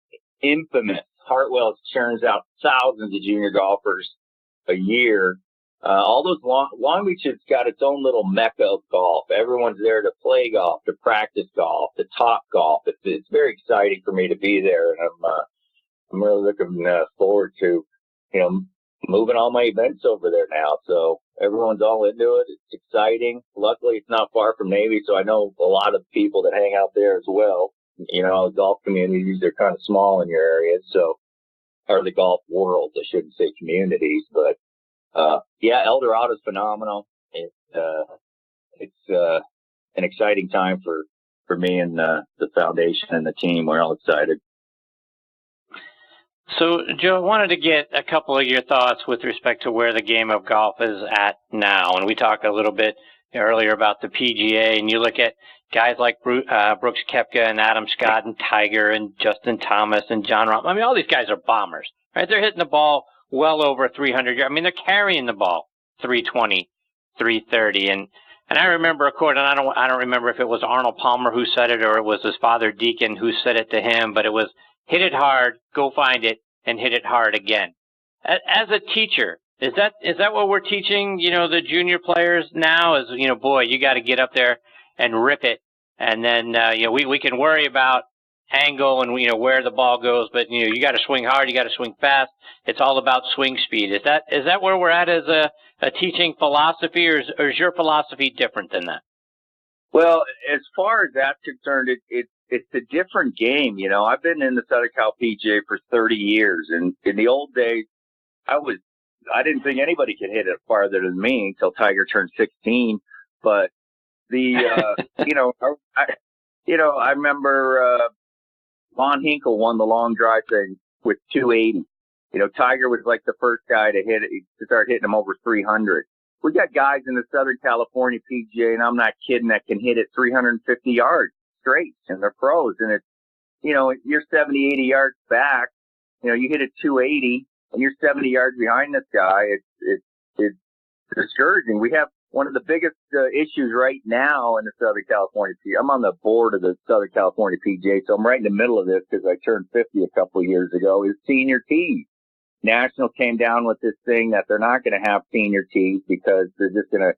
infamous. Hartwell churns out thousands of junior golfers a year. All those Long Beach has got its own little mecca of golf. Everyone's there to play golf, to practice golf, to talk golf. It's very exciting for me to be there, and I'm really looking forward to, moving all my events over there now. So everyone's all into it. It's exciting. Luckily, it's not far from Navy, so I know a lot of people that hang out there as well. The golf communities are kind of small in your area, or the golf world. I shouldn't say communities, but El Dorado is phenomenal. It's an exciting time for me and the foundation and the team. We're all excited. So, Joe, I wanted to get a couple of your thoughts with respect to where the game of golf is at now. And we talked a little bit earlier about the PGA, and you look at guys like Brooks Koepka and Adam Scott and Tiger and Justin Thomas and John Rahm. All these guys are bombers, right? They're hitting the ball well over 300 yards. They're carrying the ball 320, 330. And I remember a quote, and I don't remember if it was Arnold Palmer who said it or it was his father Deacon who said it to him, but it was, hit it hard, go find it, and hit it hard again. As a teacher, is that what we're teaching, the junior players now? Is, boy, you got to get up there and rip it, and then we can worry about angle and where the ball goes, but you got to swing hard, you got to swing fast. It's all about swing speed. Is that where we're at as a teaching philosophy, or is your philosophy different than that? Well, as far as that's concerned, it's a different game. I've been in the Southern Cal PGA for 30 years, and in the old days, I didn't think anybody could hit it farther than me until Tiger turned 16. But I remember Von Hinkle won the long drive thing with 280. Tiger was like the first guy to hit it, to start hitting them over 300. we got guys in the Southern California PGA, and I'm not kidding, that can hit it 350 yards straight, and they're pros. And it's, you know, you're 70, 80 yards back. You know, you hit it 280, and you're 70 yards behind this guy. It's discouraging. We have one of the biggest issues right now in the Southern California PGA. I'm on the board of the Southern California PGA, so I'm right in the middle of this because I turned 50 a couple of years ago, is senior tees. National came down with this thing that they're not going to have senior tees because they're just going to,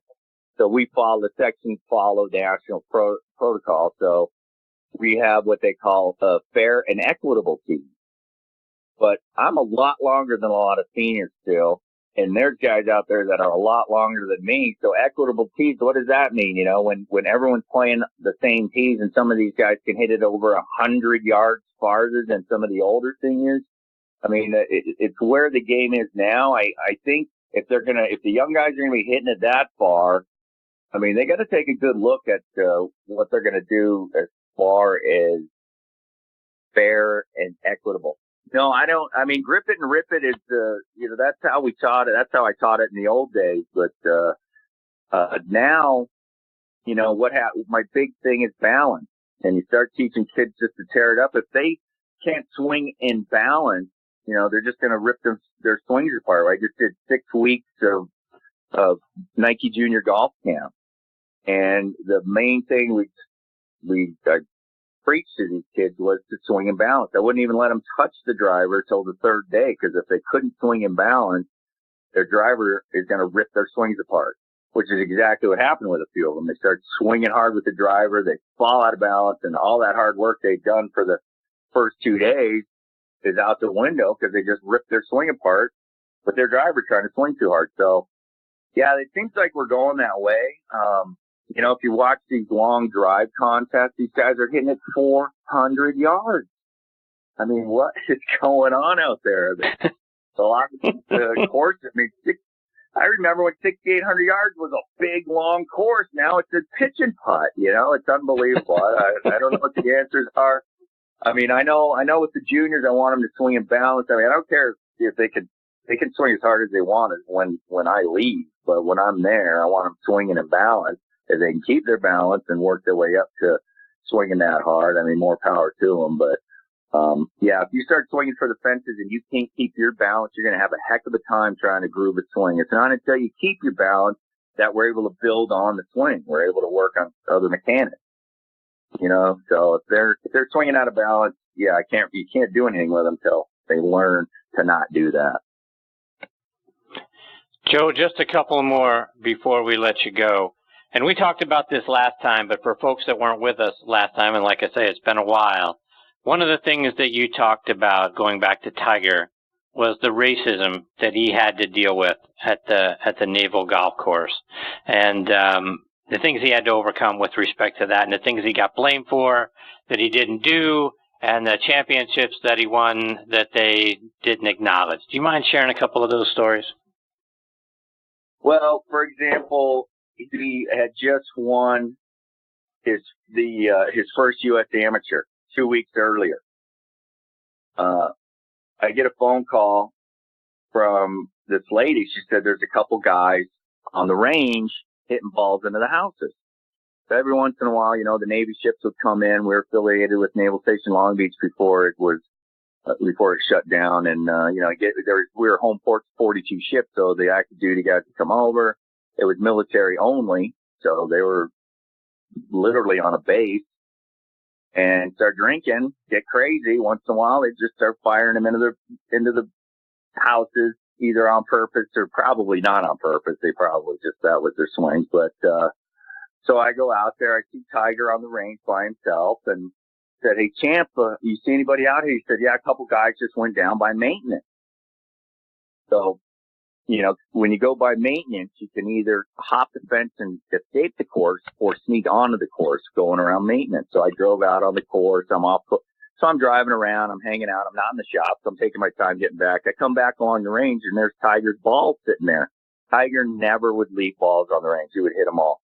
so we follow, the sections follow national protocol. So we have what they call fair and equitable tees. But I'm a lot longer than a lot of seniors still. And there's guys out there that are a lot longer than me. So equitable tees, what does that mean? You know, when everyone's playing the same tees and some of these guys can hit it over 100 yards farther than some of the older seniors. I mean, it's where the game is now. I think if the young guys are gonna be hitting it that far, I mean, they got to take a good look at what they're gonna do as far as fair and equitable. No, I don't. I mean, grip it and rip it is, you know, that's how we taught it. That's how I taught it in the old days. But now, you know, my big thing is balance. And you start teaching kids just to tear it up. If they can't swing in balance, you know, they're just going to rip their swings apart. I just did 6 weeks of Nike Junior Golf Camp. And the main thing we preached to these kids was to swing in balance. I wouldn't even let them touch the driver till the third day, because if they couldn't swing in balance, their driver is going to rip their swings apart, which is exactly what happened with a few of them. They start swinging hard with the driver, they fall out of balance, and all that hard work they've done for the first 2 days is out the window because they just ripped their swing apart with their driver trying to swing too hard. So, yeah, it seems like we're going that way. You know, if you watch these long drive contests, these guys are hitting it 400 yards. I mean, what is going on out there? A lot of the course, I mean, I remember when 6,800 yards was a big, long course. Now it's a pitch and putt. You know, it's unbelievable. I don't know what the answers are. I mean, I know with the juniors, I want them to swing in balance. I mean, I don't care if they can swing as hard as they want when I leave. But when I'm there, I want them swinging in balance. If they can keep their balance and work their way up to swinging that hard, I mean, more power to them. But, yeah, if you start swinging for the fences and you can't keep your balance, you're going to have a heck of a time trying to groove a swing. It's not until you keep your balance that we're able to build on the swing. We're able to work on other mechanics. You know, so if they're swinging out of balance, yeah, you can't do anything with them until they learn to not do that. Joe, just a couple more before we let you go. And we talked about this last time, but for folks that weren't with us last time, and like I say, it's been a while, one of the things that you talked about going back to Tiger was the racism that he had to deal with at the Naval Golf Course. And the things he had to overcome with respect to that, and the things he got blamed for that he didn't do, and the championships that he won that they didn't acknowledge. Do you mind sharing a couple of those stories? Well, for example, he had just won his first U.S. Amateur 2 weeks earlier. I get a phone call from this lady. She said there's a couple guys on the range hitting balls into the houses. So every once in a while, you know, the Navy ships would come in. We were affiliated with Naval Station Long Beach before it shut down. And, you know, we were home port 42 ships, so the active duty guys would come over. It was military only, so they were literally on a base and start drinking, get crazy. Once in a while, they just start firing them into the houses, either on purpose or probably not on purpose. They probably just, that was their swing. But, so I go out there, I see Tiger on the range by himself and said, "Hey, champ, you see anybody out here?" He said, "Yeah, a couple guys just went down by maintenance." So, you know, when you go by maintenance, you can either hop the fence and escape the course or sneak onto the course going around maintenance. So I drove out on the course. So I'm driving around. I'm hanging out. I'm not in the shop. So I'm taking my time getting back. I come back along the range and there's Tiger's balls sitting there. Tiger never would leave balls on the range. He would hit them all.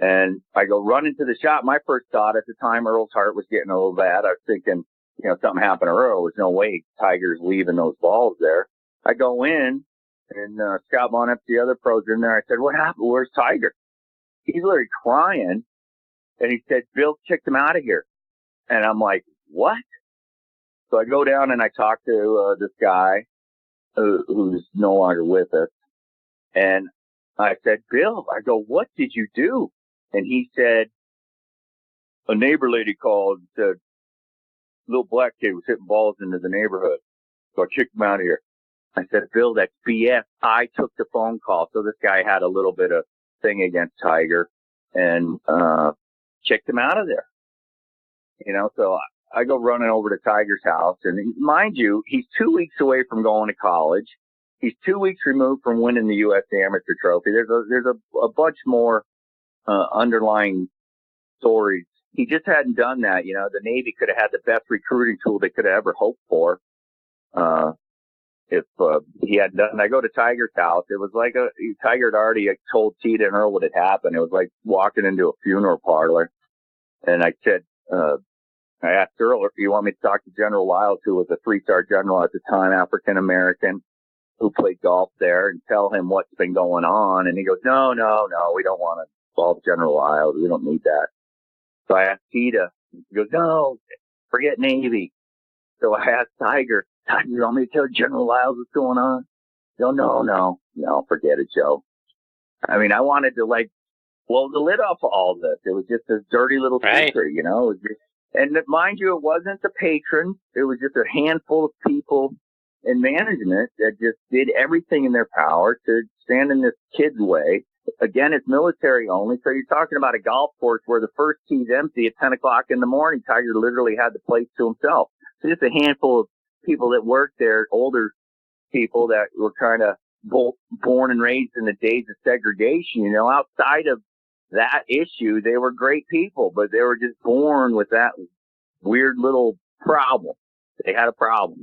And I go run into the shop. My first thought at the time, Earl's heart was getting a little bad. I was thinking, you know, something happened to Earl. There's no way Tiger's leaving those balls there. I go in and Scott Bonnet, the other pros in there. I said, "What happened? Where's Tiger?" He's literally crying, and he said, "Bill kicked him out of here." And I'm like, "What?" So I go down and I talk to this guy who's no longer with us, and I said, "Bill," I go, "what did you do?" And he said, "A neighbor lady called and said little black kid was hitting balls into the neighborhood, so I kicked him out of here." I said, "Bill, that's BS. I took the phone call." So this guy had a little bit of thing against Tiger and kicked him out of there. So I go running over to Tiger's house, and mind you, he's 2 weeks away from going to college. He's 2 weeks removed from winning the U.S. Amateur Trophy. There's a bunch more underlying stories. He just hadn't done that. The Navy could have had the best recruiting tool they could have ever hoped for. If he hadn't done, I go to Tiger's house. It was like Tiger had already told Tita and Earl what had happened. It was like walking into a funeral parlor. And I said, I asked Earl, "If you want me to talk to General Lyles, who was a 3-star general at the time, African American, who played golf there, and tell him what's been going on?" And he goes, No, we don't want to involve General Lyles. We don't need that. So I asked Tita. He goes, "No, forget Navy." So I asked Tiger, "You want me to tell General Lyles what's going on?" He goes, No, forget it, Joe. I mean, I wanted to blow the lid off of all this. It was just this dirty little secret, It was just, and mind you, it wasn't the patrons. It was just a handful of people in management that just did everything in their power to stand in this kid's way. Again, it's military only. So you're talking about a golf course where the first tee's empty at 10 o'clock in the morning. Tiger literally had the place to himself. So just a handful of people that worked there, older people that were kind of born and raised in the days of segregation. Outside of that issue, they were great people, but they were just born with that weird little problem. They had a problem,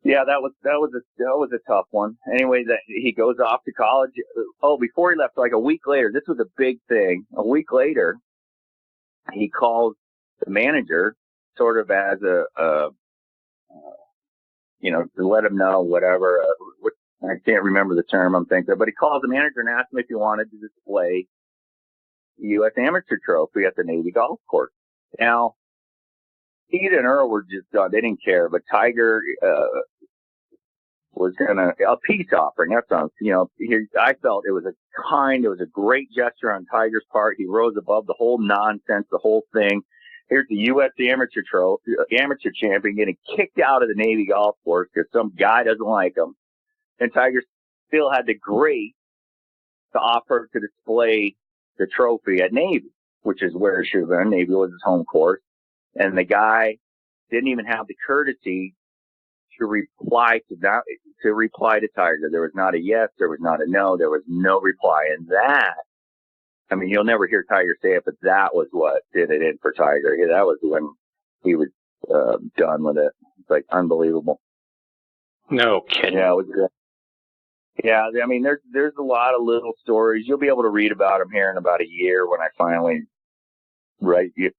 yeah, that was a tough one. Anyway, that he goes off to college. Oh, before he left, like a week later, this was a big thing. A week later, he calls the manager, sort of as to let him know whatever. I can't remember the term I'm thinking of, but he calls the manager and asks him if he wanted to display the U.S. Amateur Trophy at the Navy golf course. Now, Pete and Earl were just done. They didn't care, but Tiger was a peace offering. That sounds, I felt it was a great gesture on Tiger's part. He rose above the whole nonsense, the whole thing. Here's the U.S. Amateur Trophy, amateur champion getting kicked out of the Navy golf course because some guy doesn't like him. And Tiger still had the grace to offer to display the trophy at Navy, which is where it should have been. Navy was his home course. And the guy didn't even have the courtesy to reply to Tiger. There was not a yes, there was not a no, there was no reply. And that, I mean, you'll never hear Tiger say it, but that was what did it in for Tiger. That was when he was done with it. It's like unbelievable. No kidding. Yeah, it was good. Yeah, I mean, there's a lot of little stories. You'll be able to read about them here in about a year when I finally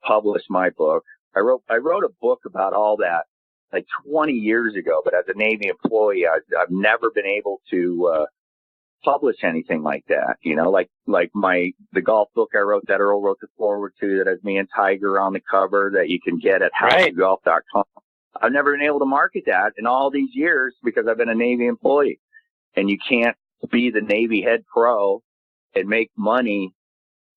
publish my book. I wrote a book about all that like 20 years ago, but as a Navy employee, I've never been able to publish anything like that. Like the golf book I wrote that Earl wrote the foreword to, that has me and Tiger on the cover, that you can get at howtogolf.com. I've never been able to market that in all these years because I've been a Navy employee, and you can't be the Navy head pro and make money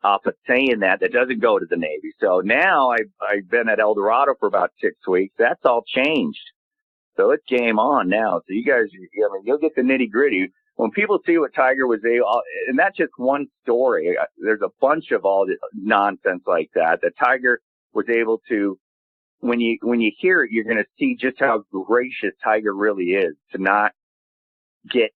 off of saying that doesn't go to the Navy. So now I've been at El Dorado for about 6 weeks. That's all changed. So it's game on now. So you guys, you'll get the nitty gritty. When people see what Tiger was able, and that's just one story. There's a bunch of all the nonsense like that Tiger was able to. When you hear it, you're going to see just how gracious Tiger really is to not get,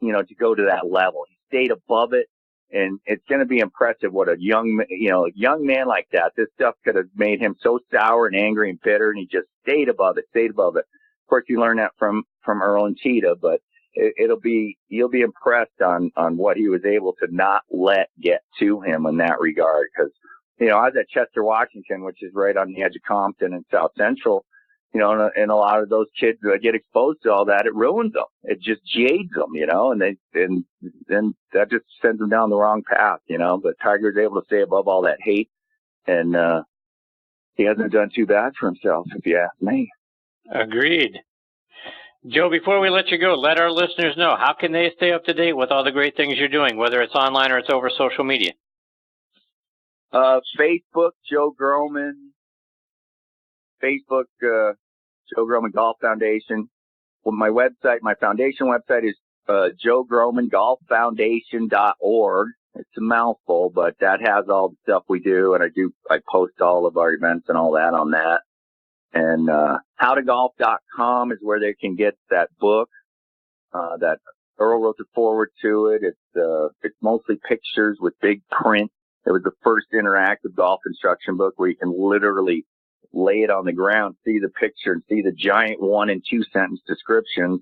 to go to that level. He stayed above it. And it's going to be impressive what a young man like that, this stuff could have made him so sour and angry and bitter, and he just stayed above it. Of course, you learn that from Earl and Tita, but you'll be impressed on what he was able to not let get to him in that regard. Because, I was at Chester, Washington, which is right on the edge of Compton and South Central, and a lot of those kids that get exposed to all that, it ruins them. It just jades them, and then that just sends them down the wrong path, But Tiger's able to stay above all that hate, and he hasn't done too bad for himself, if you ask me. Agreed. Joe, before we let you go, let our listeners know, how can they stay up to date with all the great things you're doing, whether it's online or it's over social media? Facebook, Joe Grohman. Facebook, Joe Grohman Golf Foundation. Well, my foundation website is Joe Grohman Golf Foundation.org. It's a mouthful, but that has all the stuff we do, and I post all of our events and all that on that. And howtogolf.com is where they can get that book that Earl wrote the forward to it. It's mostly pictures with big print. It was the first interactive golf instruction book where you can literally lay it on the ground, see the picture, and see the giant 1 and 2 sentence descriptions,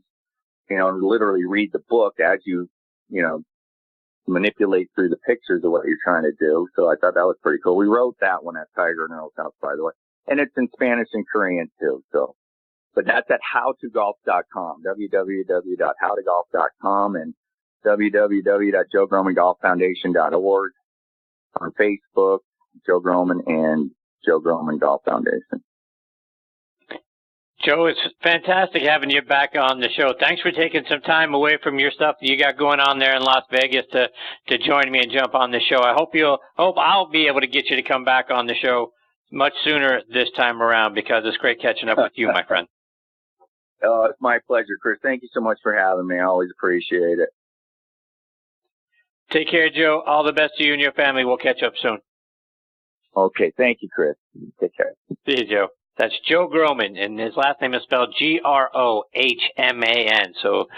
and literally read the book as you manipulate through the pictures of what you're trying to do. So I thought that was pretty cool. We wrote that one at Tiger and Earl's house, by the way. And it's in Spanish and Korean too. So, but that's at howtogolf.com, www.howtogolf.com, and www.joegrohmangolffoundation.org. On Facebook, Joe Grohman and Joe Grohman Golf Foundation. Joe, it's fantastic having you back on the show. Thanks for taking some time away from your stuff that you got going on there in Las Vegas to join me and jump on the show. I hope I'll be able to get you to come back on the show much sooner this time around, because it's great catching up with you, my friend. It's my pleasure, Chris. Thank you so much for having me. I always appreciate it. Take care, Joe. All the best to you and your family. We'll catch up soon. Okay. Thank you, Chris. Take care. See you, Joe. That's Joe Grohman, and his last name is spelled Grohman. So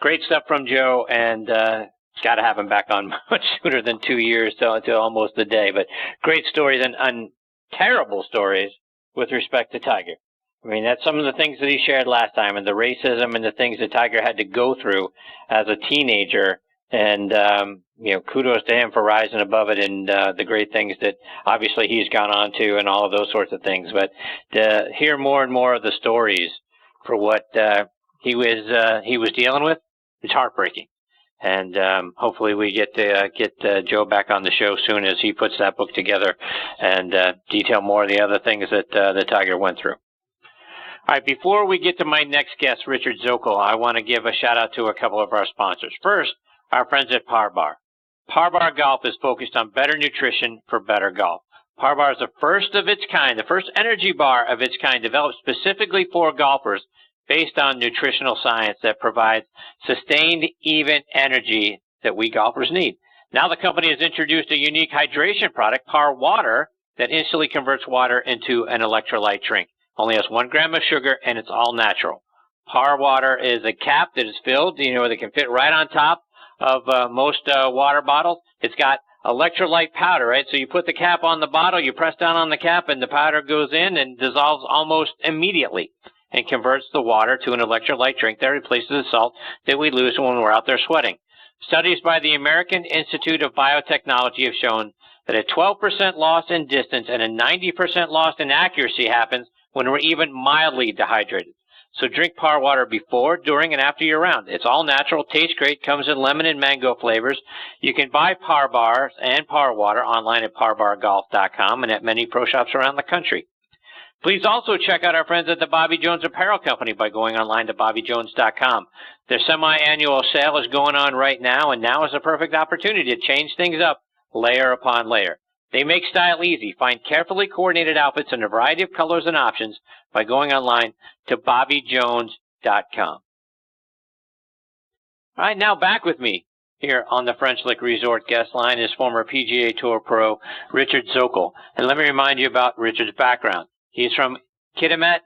great stuff from Joe, and got to have him back on much sooner than 2 years, till almost a day. But great stories and terrible stories with respect to Tiger. I mean, that's some of the things that he shared last time, and the racism and the things that Tiger had to go through as a teenager. And, kudos to him for rising above it, and the great things that obviously he's gone on to and all of those sorts of things. But to hear more and more of the stories for what he was dealing with, it's heartbreaking. And hopefully we get Joe back on the show soon as he puts that book together and detail more of the other things that the Tiger went through. All right, before we get to my next guest, Richard Zokol, I want to give a shout-out to a couple of our sponsors. First, our friends at Par Bar. Par Bar Golf is focused on better nutrition for better golf. Par Bar is the first of its kind, the first energy bar of its kind developed specifically for golfers based on nutritional science that provides sustained, even energy that we golfers need. Now the company has introduced a unique hydration product, Par Water, that instantly converts water into an electrolyte drink. Only has 1 gram of sugar, and it's all natural. Par Water is a cap that is filled, that can fit right on top of most water bottles. It's got electrolyte powder, right? So you put the cap on the bottle, you press down on the cap, and the powder goes in and dissolves almost immediately and converts the water to an electrolyte drink that replaces the salt that we lose when we're out there sweating. Studies by the American Institute of Biotechnology have shown that a 12% loss in distance and a 90% loss in accuracy happens when we're even mildly dehydrated. So drink Par Water before, during, and after you're around. It's all natural, tastes great, comes in lemon and mango flavors. You can buy Par Bars and Par Water online at parbargolf.com and at many pro shops around the country. Please also check out our friends at the Bobby Jones Apparel Company by going online to bobbyjones.com. Their semi-annual sale is going on right now, and now is a perfect opportunity to change things up layer upon layer. They make style easy. Find carefully coordinated outfits in a variety of colors and options by going online to bobbyjones.com. All right, now back with me here on the French Lick Resort guest line is former PGA Tour pro Richard Zokol. And let me remind you about Richard's background. He's from Kitimat,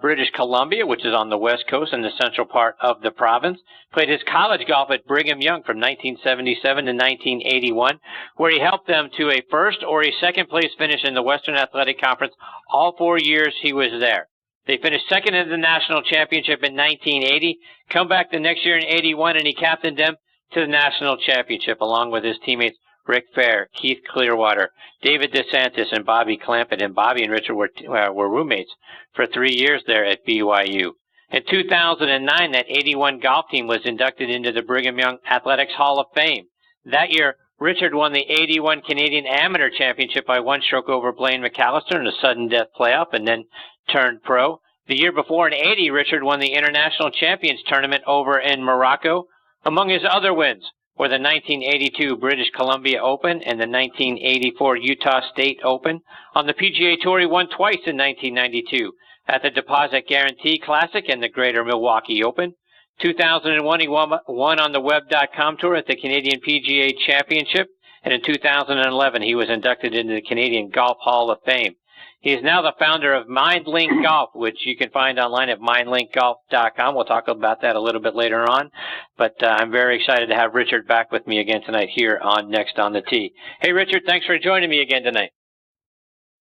British Columbia, which is on the west coast in the central part of the province. Played his college golf at Brigham Young from 1977 to 1981, where he helped them to a first or a second place finish in the Western Athletic Conference all 4 years he was there. They finished second in the national championship in 1980, come back the next year in 81, and he captained them to the national championship along with his teammates Rick Fair, Keith Clearwater, David DeSantis, and Bobby Clampett. And Bobby and Richard were roommates for 3 years there at BYU. In 2009, that 81 golf team was inducted into the Brigham Young Athletics Hall of Fame. That year, Richard won the 81 Canadian Amateur Championship by one stroke over Blaine McAllister in a sudden death playoff and then turned pro. The year before, in 80, Richard won the International Champions Tournament over in Morocco. Among his other wins were the 1982 British Columbia Open and the 1984 Utah State Open. On the PGA Tour, he won twice in 1992 at the Deposit Guarantee Classic and the Greater Milwaukee Open. 2001, he won on the Web.com Tour at the Canadian PGA Championship, and in 2011, he was inducted into the Canadian Golf Hall of Fame. He is now the founder of MindLink Golf, which you can find online at mindlinkgolf.com. We'll talk about that a little bit later on, but I'm very excited to have Richard back with me again tonight here on Next on the Tee. Hey, Richard, thanks for joining me again tonight.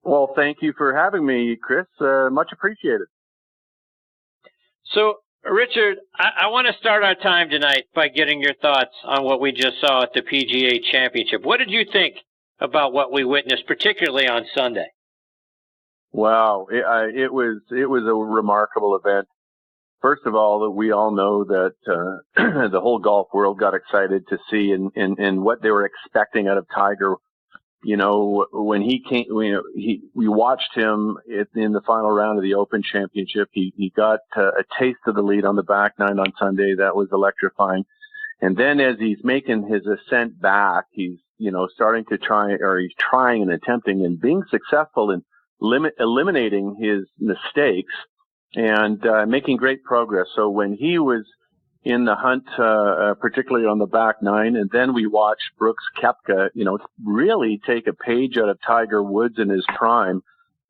Well, thank you for having me, Chris. Much appreciated. So, Richard, I want to start our time tonight by getting your thoughts on what we just saw at the PGA Championship. What did you think about what we witnessed, particularly on Sunday? Wow, it was a remarkable event. First of all, we all know that the whole golf world got excited to see and what they were expecting out of Tiger. You know, when he came, we watched him in the final round of the Open Championship. He got a taste of the lead on the back nine on Sunday. That was electrifying. And then as he's making his ascent back, he's, starting to he's trying and attempting and being successful in eliminating his mistakes and making great progress. So when he was in the hunt, particularly on the back nine, and then we watched Brooks Koepka, really take a page out of Tiger Woods in his prime.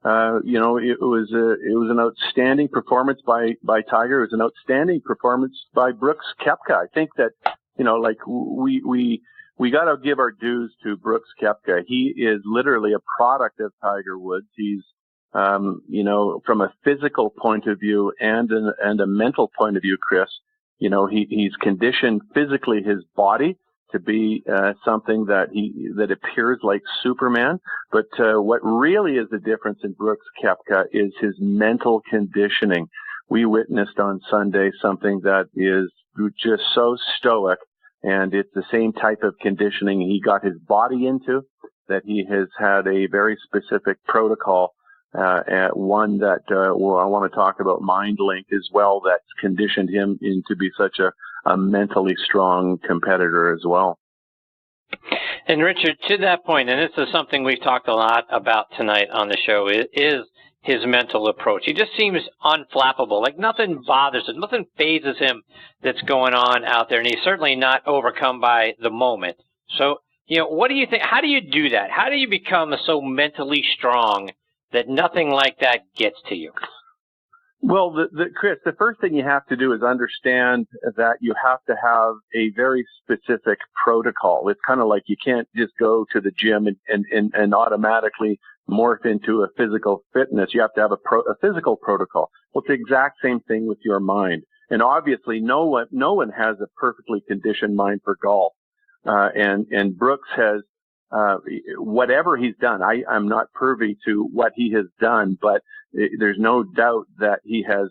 It was an outstanding performance by Tiger. It was an outstanding performance by Brooks Koepka. I think that, we got to give our dues to Brooks Koepka. He is literally a product of Tiger Woods. He's, from a physical point of view and a mental point of view, Chris, he's conditioned physically his body to be something that appears like Superman. But what really is the difference in Brooks Koepka is his mental conditioning. We witnessed on Sunday something that is just so stoic, and it's the same type of conditioning he got his body into, that he has had a very specific protocol. One that I want to talk about, MindLink as well, that's conditioned him into be such a mentally strong competitor as well. And Richard, to that point, and this is something we've talked a lot about tonight on the show, is his mental approach. He just seems unflappable, like nothing bothers him, nothing phases him that's going on out there, and he's certainly not overcome by the moment. So, what do you think? How do you do that? How do you become so mentally strong that nothing like that gets to you? Well, Chris, the first thing you have to do is understand that you have to have a very specific protocol. It's kind of like you can't just go to the gym and automatically morph into a physical fitness. You have to have a physical protocol. Well, it's the exact same thing with your mind. And obviously, no one has a perfectly conditioned mind for golf. And Brooks has, whatever he's done, I'm not privy to what he has done, but there's no doubt that he has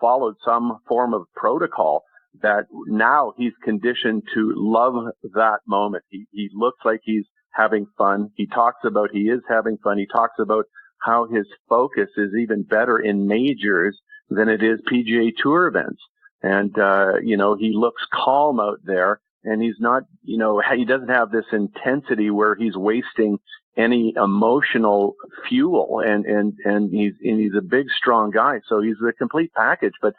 followed some form of protocol that now he's conditioned to love that moment. He looks like he's having fun. He talks about he is having fun. He talks about how his focus is even better in majors than it is PGA Tour events. And, he looks calm out there. And he's not, he doesn't have this intensity where he's wasting any emotional fuel. And he's a big, strong guy. So he's a complete package. But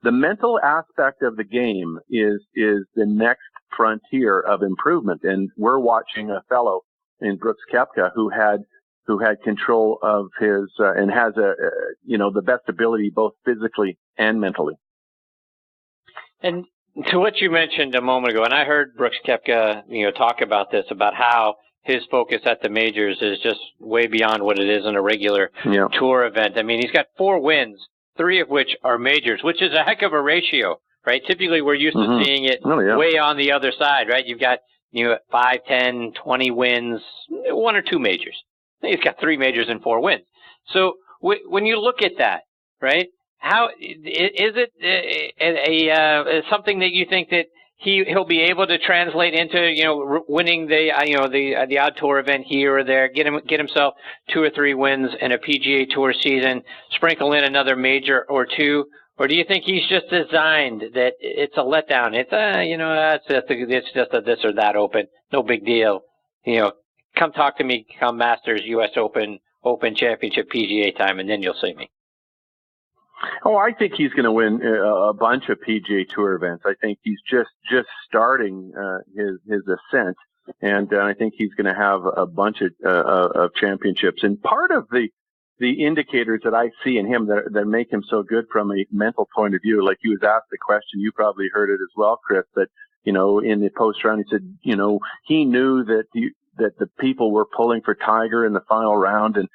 the mental aspect of the game is the next frontier of improvement. And we're watching a fellow in Brooks Koepka who had control of his, and has the best ability both physically and mentally. And to what you mentioned a moment ago, and I heard Brooks Koepka, talk about this, about how his focus at the majors is just way beyond what it is in a regular tour event. I mean, he's got 4 wins, 3 of which are majors, which is a heck of a ratio, right? Typically, we're used to seeing it way on the other side, right? You've got, 5, 10, 20 wins, 1 or 2 majors. He's got 3 majors and 4 wins. So when you look at that, right, how is it something that you think that he'll be able to translate into, winning the odd tour event here or there, get himself 2 or 3 wins in a PGA Tour season, sprinkle in another major or 2, or do you think he's just designed that it's a letdown? It's it's just a this or that Open, no big deal. Come talk to me come Masters, U.S. Open Championship, PGA time, and then you'll see me. Oh, I think he's going to win a bunch of PGA Tour events. I think he's just starting his ascent, and I think he's going to have a bunch of championships. And part of the indicators that I see in him that make him so good from a mental point of view, like he was asked the question, you probably heard it as well, Chris, that in the post round he said, he knew that the people were pulling for Tiger in the final round, and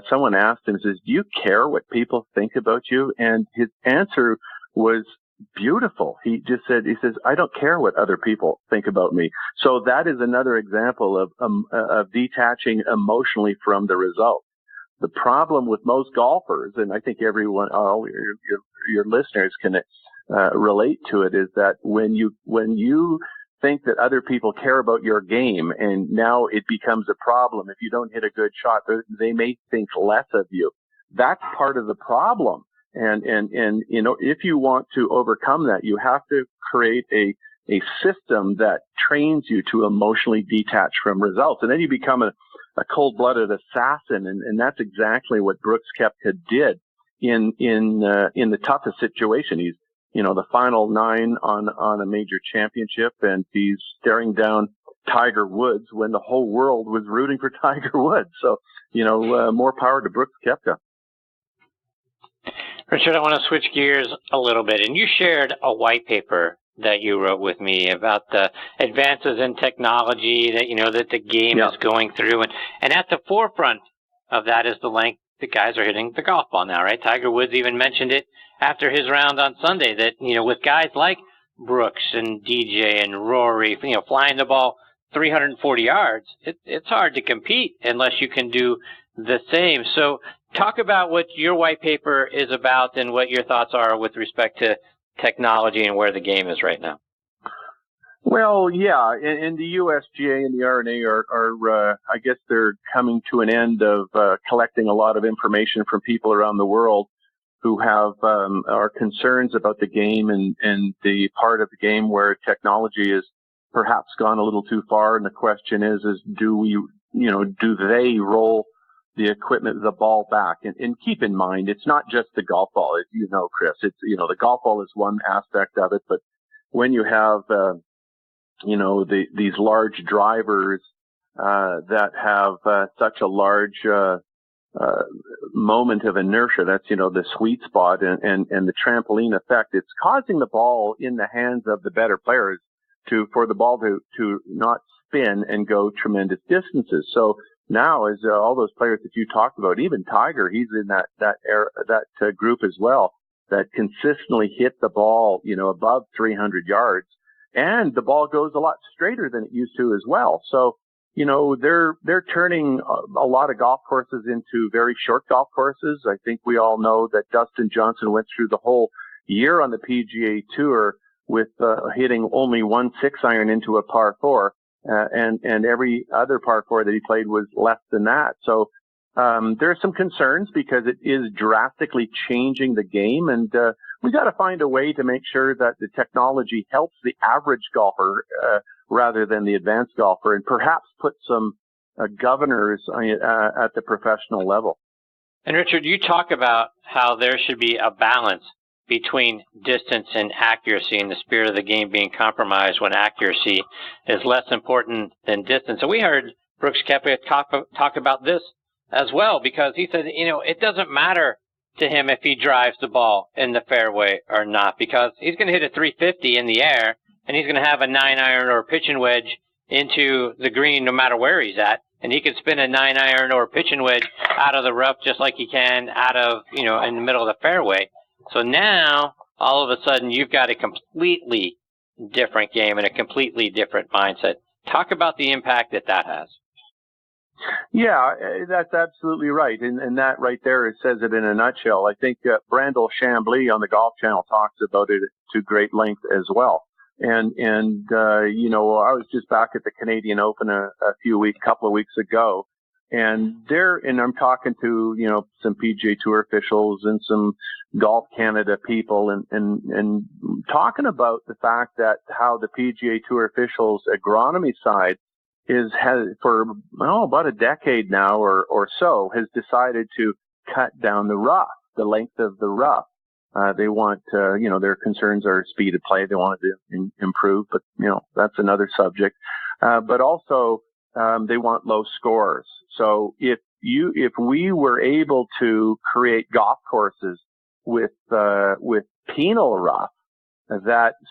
someone asked him, says, do you care what people think about you? And his answer was beautiful. He says, I don't care what other people think about me. So that is another example of detaching emotionally from the result. The problem with most golfers, and I think everyone, all your listeners can relate to it, is that when you think that other people care about your game, and now it becomes a problem. If you don't hit a good shot, they may think less of you. That's part of the problem. And if you want to overcome that, you have to create a system that trains you to emotionally detach from results. And then you become a cold-blooded assassin. And that's exactly what Brooks Koepka did in the toughest situation. He's, the final 9 on a major championship, and he's staring down Tiger Woods when the whole world was rooting for Tiger Woods. So, more power to Brooks Koepka. Richard, I want to switch gears a little bit. And you shared a white paper that you wrote with me about the advances in technology that the game is going through. And at the forefront of that is the length the guys are hitting the golf ball now, right? Tiger Woods even mentioned it after his round on Sunday that, with guys like Brooks and DJ and Rory, flying the ball 340 yards, it's hard to compete unless you can do the same. So talk about what your white paper is about and what your thoughts are with respect to technology and where the game is right now. Well, yeah, and the USGA and the R&A are I guess they're coming to an end of collecting a lot of information from people around the world who have are concerns about the game and the part of the game where technology is perhaps gone a little too far. And the question is do they roll the equipment, the ball back? And keep in mind, it's not just the golf ball, Chris. It's the golf ball is one aspect of it, but when you have these large drivers that have such a large moment of inertia, that's the sweet spot, and the trampoline effect, it's causing the ball in the hands of the better players for the ball to not spin and go tremendous distances. So now, as all those players that you talked about, even Tiger, he's in that group as well, that consistently hit the ball above 300 yards. And the ball goes a lot straighter than it used to as well. So, they're turning a lot of golf courses into very short golf courses. I think we all know that Dustin Johnson went through the whole year on the PGA Tour with hitting only 1 6-iron into a par 4. And every other par 4 that he played was less than that. So there are some concerns because it is drastically changing the game. And we got to find a way to make sure that the technology helps the average golfer rather than the advanced golfer, and perhaps put some governors at the professional level. And Richard, you talk about how there should be a balance between distance and accuracy, and the spirit of the game being compromised when accuracy is less important than distance. And we heard Brooks Koepka talk about this as well, because he said, it doesn't matter to him if he drives the ball in the fairway or not, because he's going to hit a 350 in the air, and he's going to have a 9-iron or a pitching wedge into the green no matter where he's at. And he can spin a 9-iron or a pitching wedge out of the rough just like he can out of, in the middle of the fairway. So now, all of a sudden, you've got a completely different game and a completely different mindset. Talk about the impact that has. Yeah, that's absolutely right. And that right there, it says it in a nutshell. I think Brandel Chambly on the Golf Channel talks about it to great length as well. And you know, I was just back at the Canadian Open a couple of weeks ago, and I'm talking to, you know, some PGA Tour officials and some Golf Canada people and talking about the fact that how the PGA Tour officials agronomy side has for about a decade now or so has decided to cut down the length of the rough. They want, you know, their concerns are speed of play. They want it to improve, but, you know, that's another subject. But also, they want low scores. So if we were able to create golf courses with penal rough,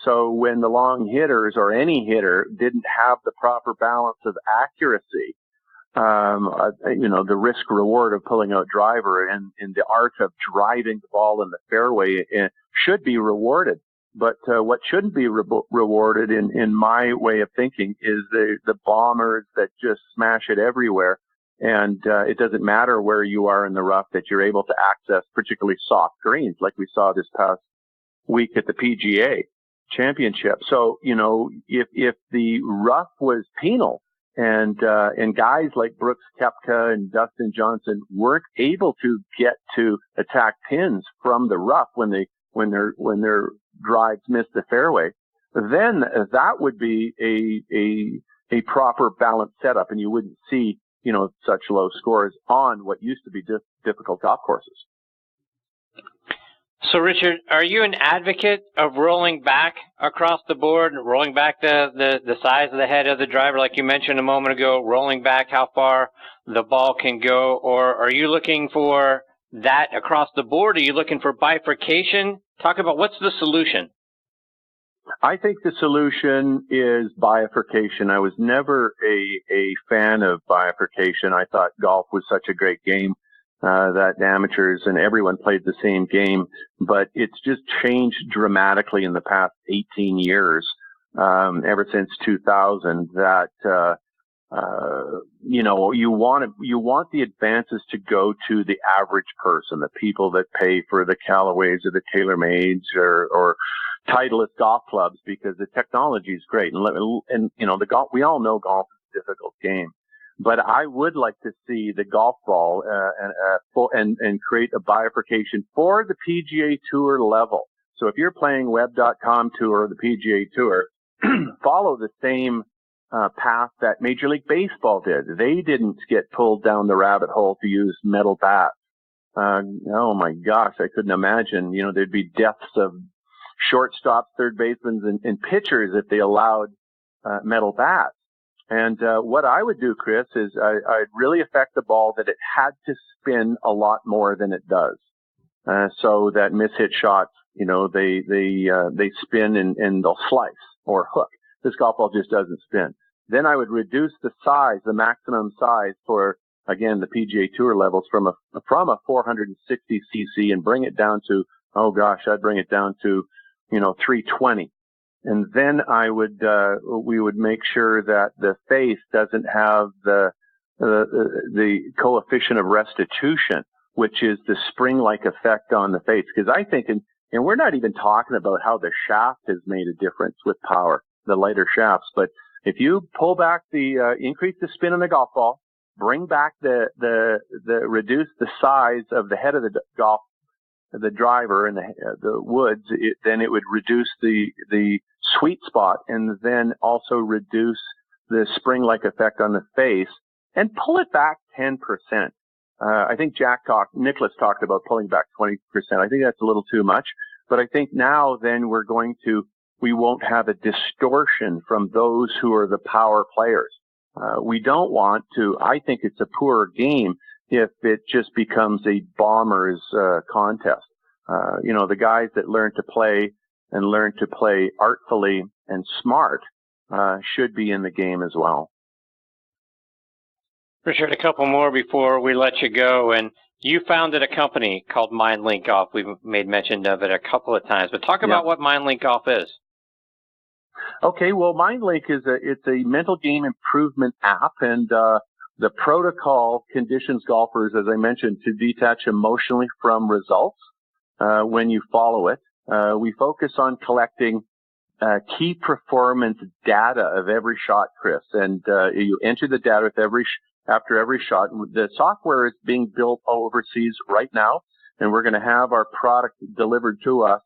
so when the long hitters or any hitter didn't have the proper balance of accuracy, you know, the risk reward of pulling out driver and the art of driving the ball in the fairway should be rewarded. But what shouldn't be rewarded, in my way of thinking, is the bombers that just smash it everywhere. And it doesn't matter where you are in the rough, that you're able to access particularly soft greens, like we saw this past week at the PGA Championship. So, you know, if the rough was penal and guys like Brooks Koepka and Dustin Johnson weren't able to get to attack pins from the rough when their drives missed the fairway, then that would be a proper balanced setup, and you wouldn't see, you know, such low scores on what used to be difficult golf courses. So, Richard, are you an advocate of rolling back across the board, rolling back the size of the head of the driver, like you mentioned a moment ago, rolling back how far the ball can go, or are you looking for that across the board? Are you looking for bifurcation? Talk about what's the solution. I think the solution is bifurcation. I was never a fan of bifurcation. I thought golf was such a great game that amateurs and everyone played the same game, but it's just changed dramatically in the past 18 years, ever since 2000, that you know, you want the advances to go to the average person, the people that pay for the Callaways or the TaylorMades or Titleist golf clubs, because the technology is great. And you know, we all know golf is a difficult game, but I would like to see the golf ball and create a bifurcation for the PGA Tour level. So if you're playing Web.com Tour or the PGA Tour, follow the same path that Major League Baseball did. They didn't get pulled down the rabbit hole to use metal bats. Oh my gosh, I couldn't imagine. You know, there'd be deaths of shortstops, third basemen, and pitchers if they allowed metal bats. And what I would do, Chris, is I'd really affect the ball that it had to spin a lot more than it does, so that mishit shots, you know, they spin and they'll slice or hook. This golf ball just doesn't spin. Then I would reduce the size, the maximum size for, again, the PGA Tour levels from a 460 cc and bring it down to, oh gosh, I'd bring it down to, you know, 320. And then we would make sure that the face doesn't have the coefficient of restitution, which is the spring-like effect on the face. Because I think, and we're not even talking about how the shaft has made a difference with power, the lighter shafts. But if you pull back increase the spin on the golf ball, bring back reduce the size of the head of the driver and the woods, then it would reduce the sweet spot, and then also reduce the spring-like effect on the face, and pull it back 10%. I think Nicholas talked about pulling back 20%. I think that's a little too much, but I think now then we won't have a distortion from those who are the power players. We don't want to, I think it's a poor game if it just becomes a bomber's contest. You know, the guys that learn to play artfully and smart should be in the game as well. Richard, a couple more before we let you go. And you founded a company called MindLink Golf. We've made mention of it a couple of times, but talk about what MindLink Golf is. Okay, well, MindLink it's a mental game improvement app, and the protocol conditions golfers, as I mentioned, to detach emotionally from results when you follow it. We focus on collecting key performance data of every shot, Chris, and you enter the data with after every shot. The software is being built overseas right now, and we're going to have our product delivered to us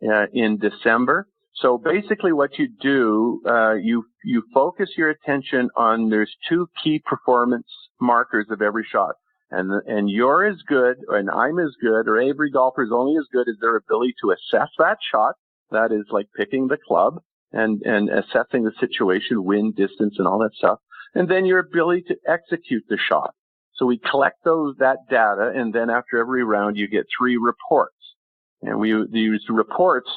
in December. So basically what you do, you focus your attention on, there's two key performance markers of every shot. And you're as good, and I'm as good, or every golfer is only as good as their ability to assess that shot. That is like picking the club and assessing the situation, wind, distance, and all that stuff. And then your ability to execute the shot. So we collect that data, and then after every round, you get 3 reports. And these reports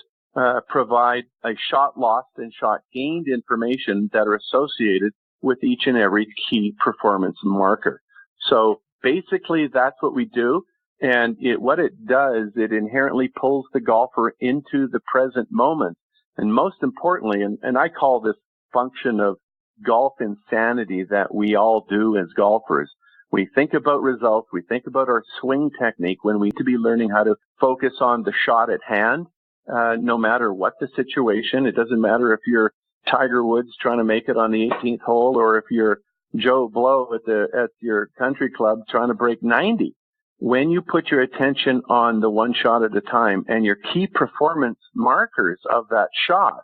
provide a shot lost and shot gained information that are associated with each and every key performance marker. So basically, that's what we do. And what it does, it inherently pulls the golfer into the present moment. And most importantly, and I call this function of golf insanity that we all do as golfers. We think about results. We think about our swing technique when we need to be learning how to focus on the shot at hand, no matter what the situation. It doesn't matter if you're Tiger Woods trying to make it on the 18th hole, or if you're Joe Blow at your country club trying to break 90. When you put your attention on the one shot at a time and your key performance markers of that shot,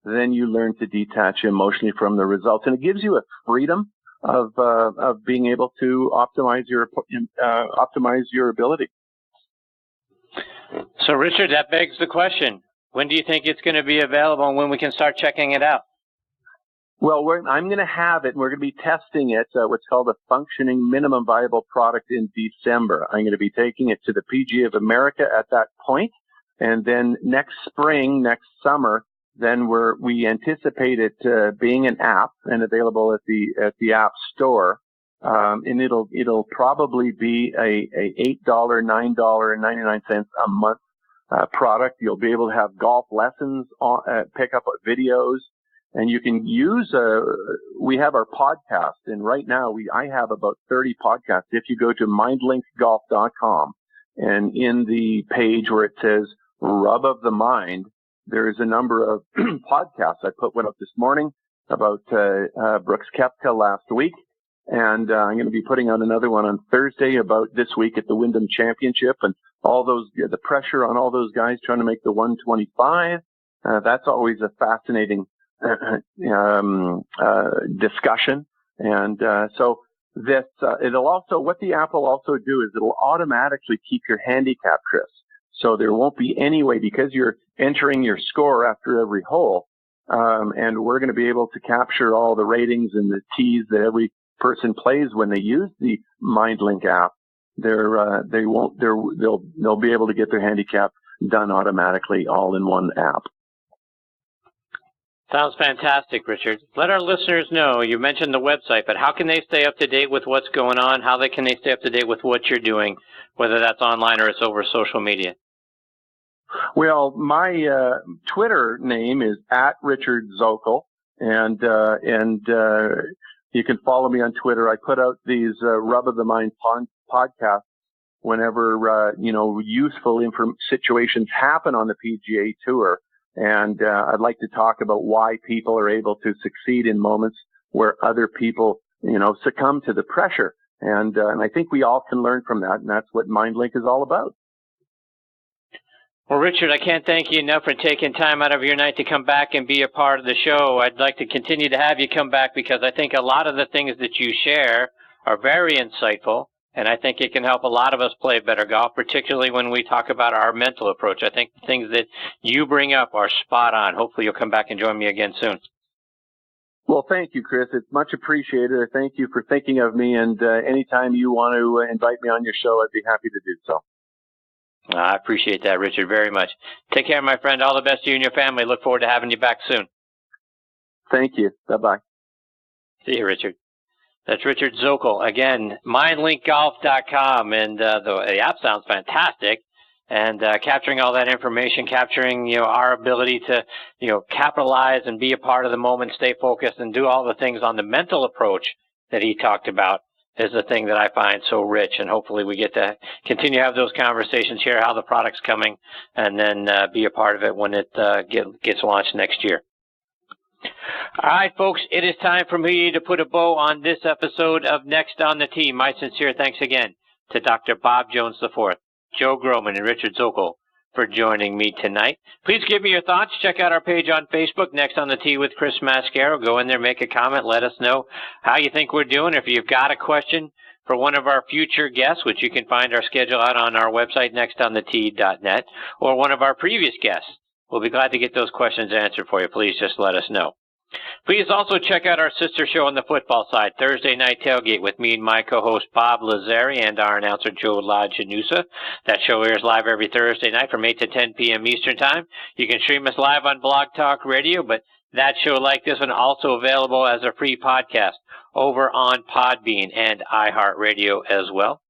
then you learn to detach emotionally from the results, and it gives you a freedom of being able to optimize your ability. So, Richard, that begs the question: when do you think it's going to be available, and when we can start checking it out? Well, I'm going to have it, and we're going to be testing it, what's called a functioning minimum viable product, in December. I'm going to be taking it to the PGA of America at that point, and then next spring, next summer, then we anticipate it being an app and available at the App Store, and it'll probably be a $8, $9.99 a month product. You'll be able to have golf lessons, pick up videos. And you can use, we have our podcast, and right now I have about 30 podcasts. If you go to mindlinkgolf.com, and in the page where it says Rub of the Mind, there is a number of podcasts. I put one up this morning about Brooks Koepka last week, and I'm going to be putting out another one on Thursday about this week at the Wyndham Championship, and the pressure on all those guys trying to make the 125. That's always a fascinating discussion. And so this it'll also, what the app will also do is it'll automatically keep your handicap, Chris. So there won't be any way, because you're entering your score after every hole, and we're going to be able to capture all the ratings and the tees that every person plays when they use the MindLink app. They'll be able to get their handicap done automatically, all in one app. Sounds fantastic, Richard. Let our listeners know, you mentioned the website, but how can they stay up to date with what's going on? How can they stay up to date with what you're doing, whether that's online or it's over social media? Well, my Twitter name is @RichardZokol, and you can follow me on Twitter. I put out these Rub of the Mind podcasts whenever useful situations happen on the PGA Tour. And I'd like to talk about why people are able to succeed in moments where other people, succumb to the pressure. And I think we all can learn from that, and that's what MindLink is all about. Well, Richard, I can't thank you enough for taking time out of your night to come back and be a part of the show. I'd like to continue to have you come back, because I think a lot of the things that you share are very insightful. And I think it can help a lot of us play better golf, particularly when we talk about our mental approach. I think the things that you bring up are spot on. Hopefully you'll come back and join me again soon. Well, thank you, Chris. It's much appreciated. Thank you for thinking of me. And anytime you want to invite me on your show, I'd be happy to do so. I appreciate that, Richard, very much. Take care, my friend. All the best to you and your family. Look forward to having you back soon. Thank you. Bye-bye. See you, Richard. That's Richard Zokol. Again, mindlinkgolf.com, and the app sounds fantastic. and capturing all that information, capturing, our ability to, capitalize and be a part of the moment, stay focused, and do all the things on the mental approach that he talked about is the thing that I find so rich. And hopefully we get to continue to have those conversations, share how the product's coming, and then be a part of it when it gets launched next year. All right, folks, it is time for me to put a bow on this episode of Next on the Tee. My sincere thanks again to Dr. Bob Jones IV, Joe Grohman, and Richard Zokol for joining me tonight. Please give me your thoughts. Check out our page on Facebook, Next on the Tee with Chris Mascaro. Go in there, make a comment, let us know how you think we're doing. If you've got a question for one of our future guests, which you can find our schedule out on our website, nextonthetee.net, or one of our previous guests, we'll be glad to get those questions answered for you. Please just let us know. Please also check out our sister show on the football side, Thursday Night Tailgate, with me and my co-host Bob Lazari and our announcer Joe Lajanusa. That show airs live every Thursday night from 8 to 10 p.m. Eastern Time. You can stream us live on Blog Talk Radio, but that show, like this one, also available as a free podcast over on Podbean and iHeartRadio as well.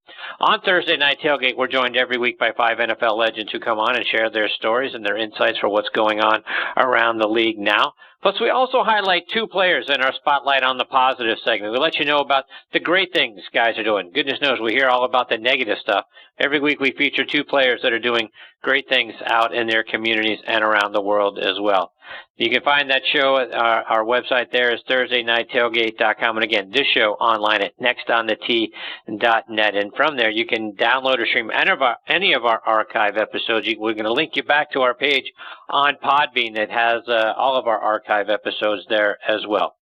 On Thursday Night Tailgate, we're joined every week by 5 NFL legends who come on and share their stories and their insights for what's going on around the league now. Plus, we also highlight 2 players in our Spotlight on the Positive segment. We let you know about the great things guys are doing. Goodness knows we hear all about the negative stuff. Every week we feature 2 players that are doing great things out in their communities and around the world as well. You can find that show at our website there is ThursdayNightTailgate.com. And again, this show online at nextonthetee.net. And from there, you can download or stream any of our archive episodes. We're going to link you back to our page on Podbean that has all of our archive episodes there as well.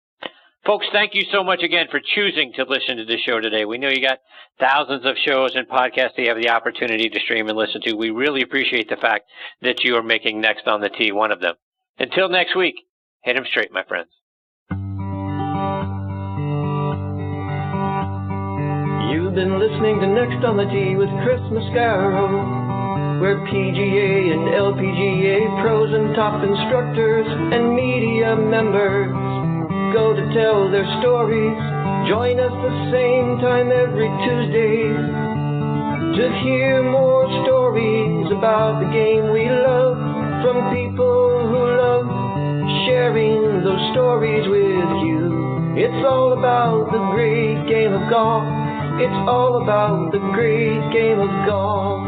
Folks, thank you so much again for choosing to listen to the show today. We know you got thousands of shows and podcasts that you have the opportunity to stream and listen to. We really appreciate the fact that you are making Next on the Tee one of them. Until next week, hit 'em straight, my friends. You've been listening to Next on the Tee with Chris Mascaro, where PGA and LPGA pros and top instructors and media members go to tell their stories. Join us the same time every Tuesday to hear more stories about the game we love from people who love sharing those stories with you. It's all about the great game of golf. It's all about the great game of golf.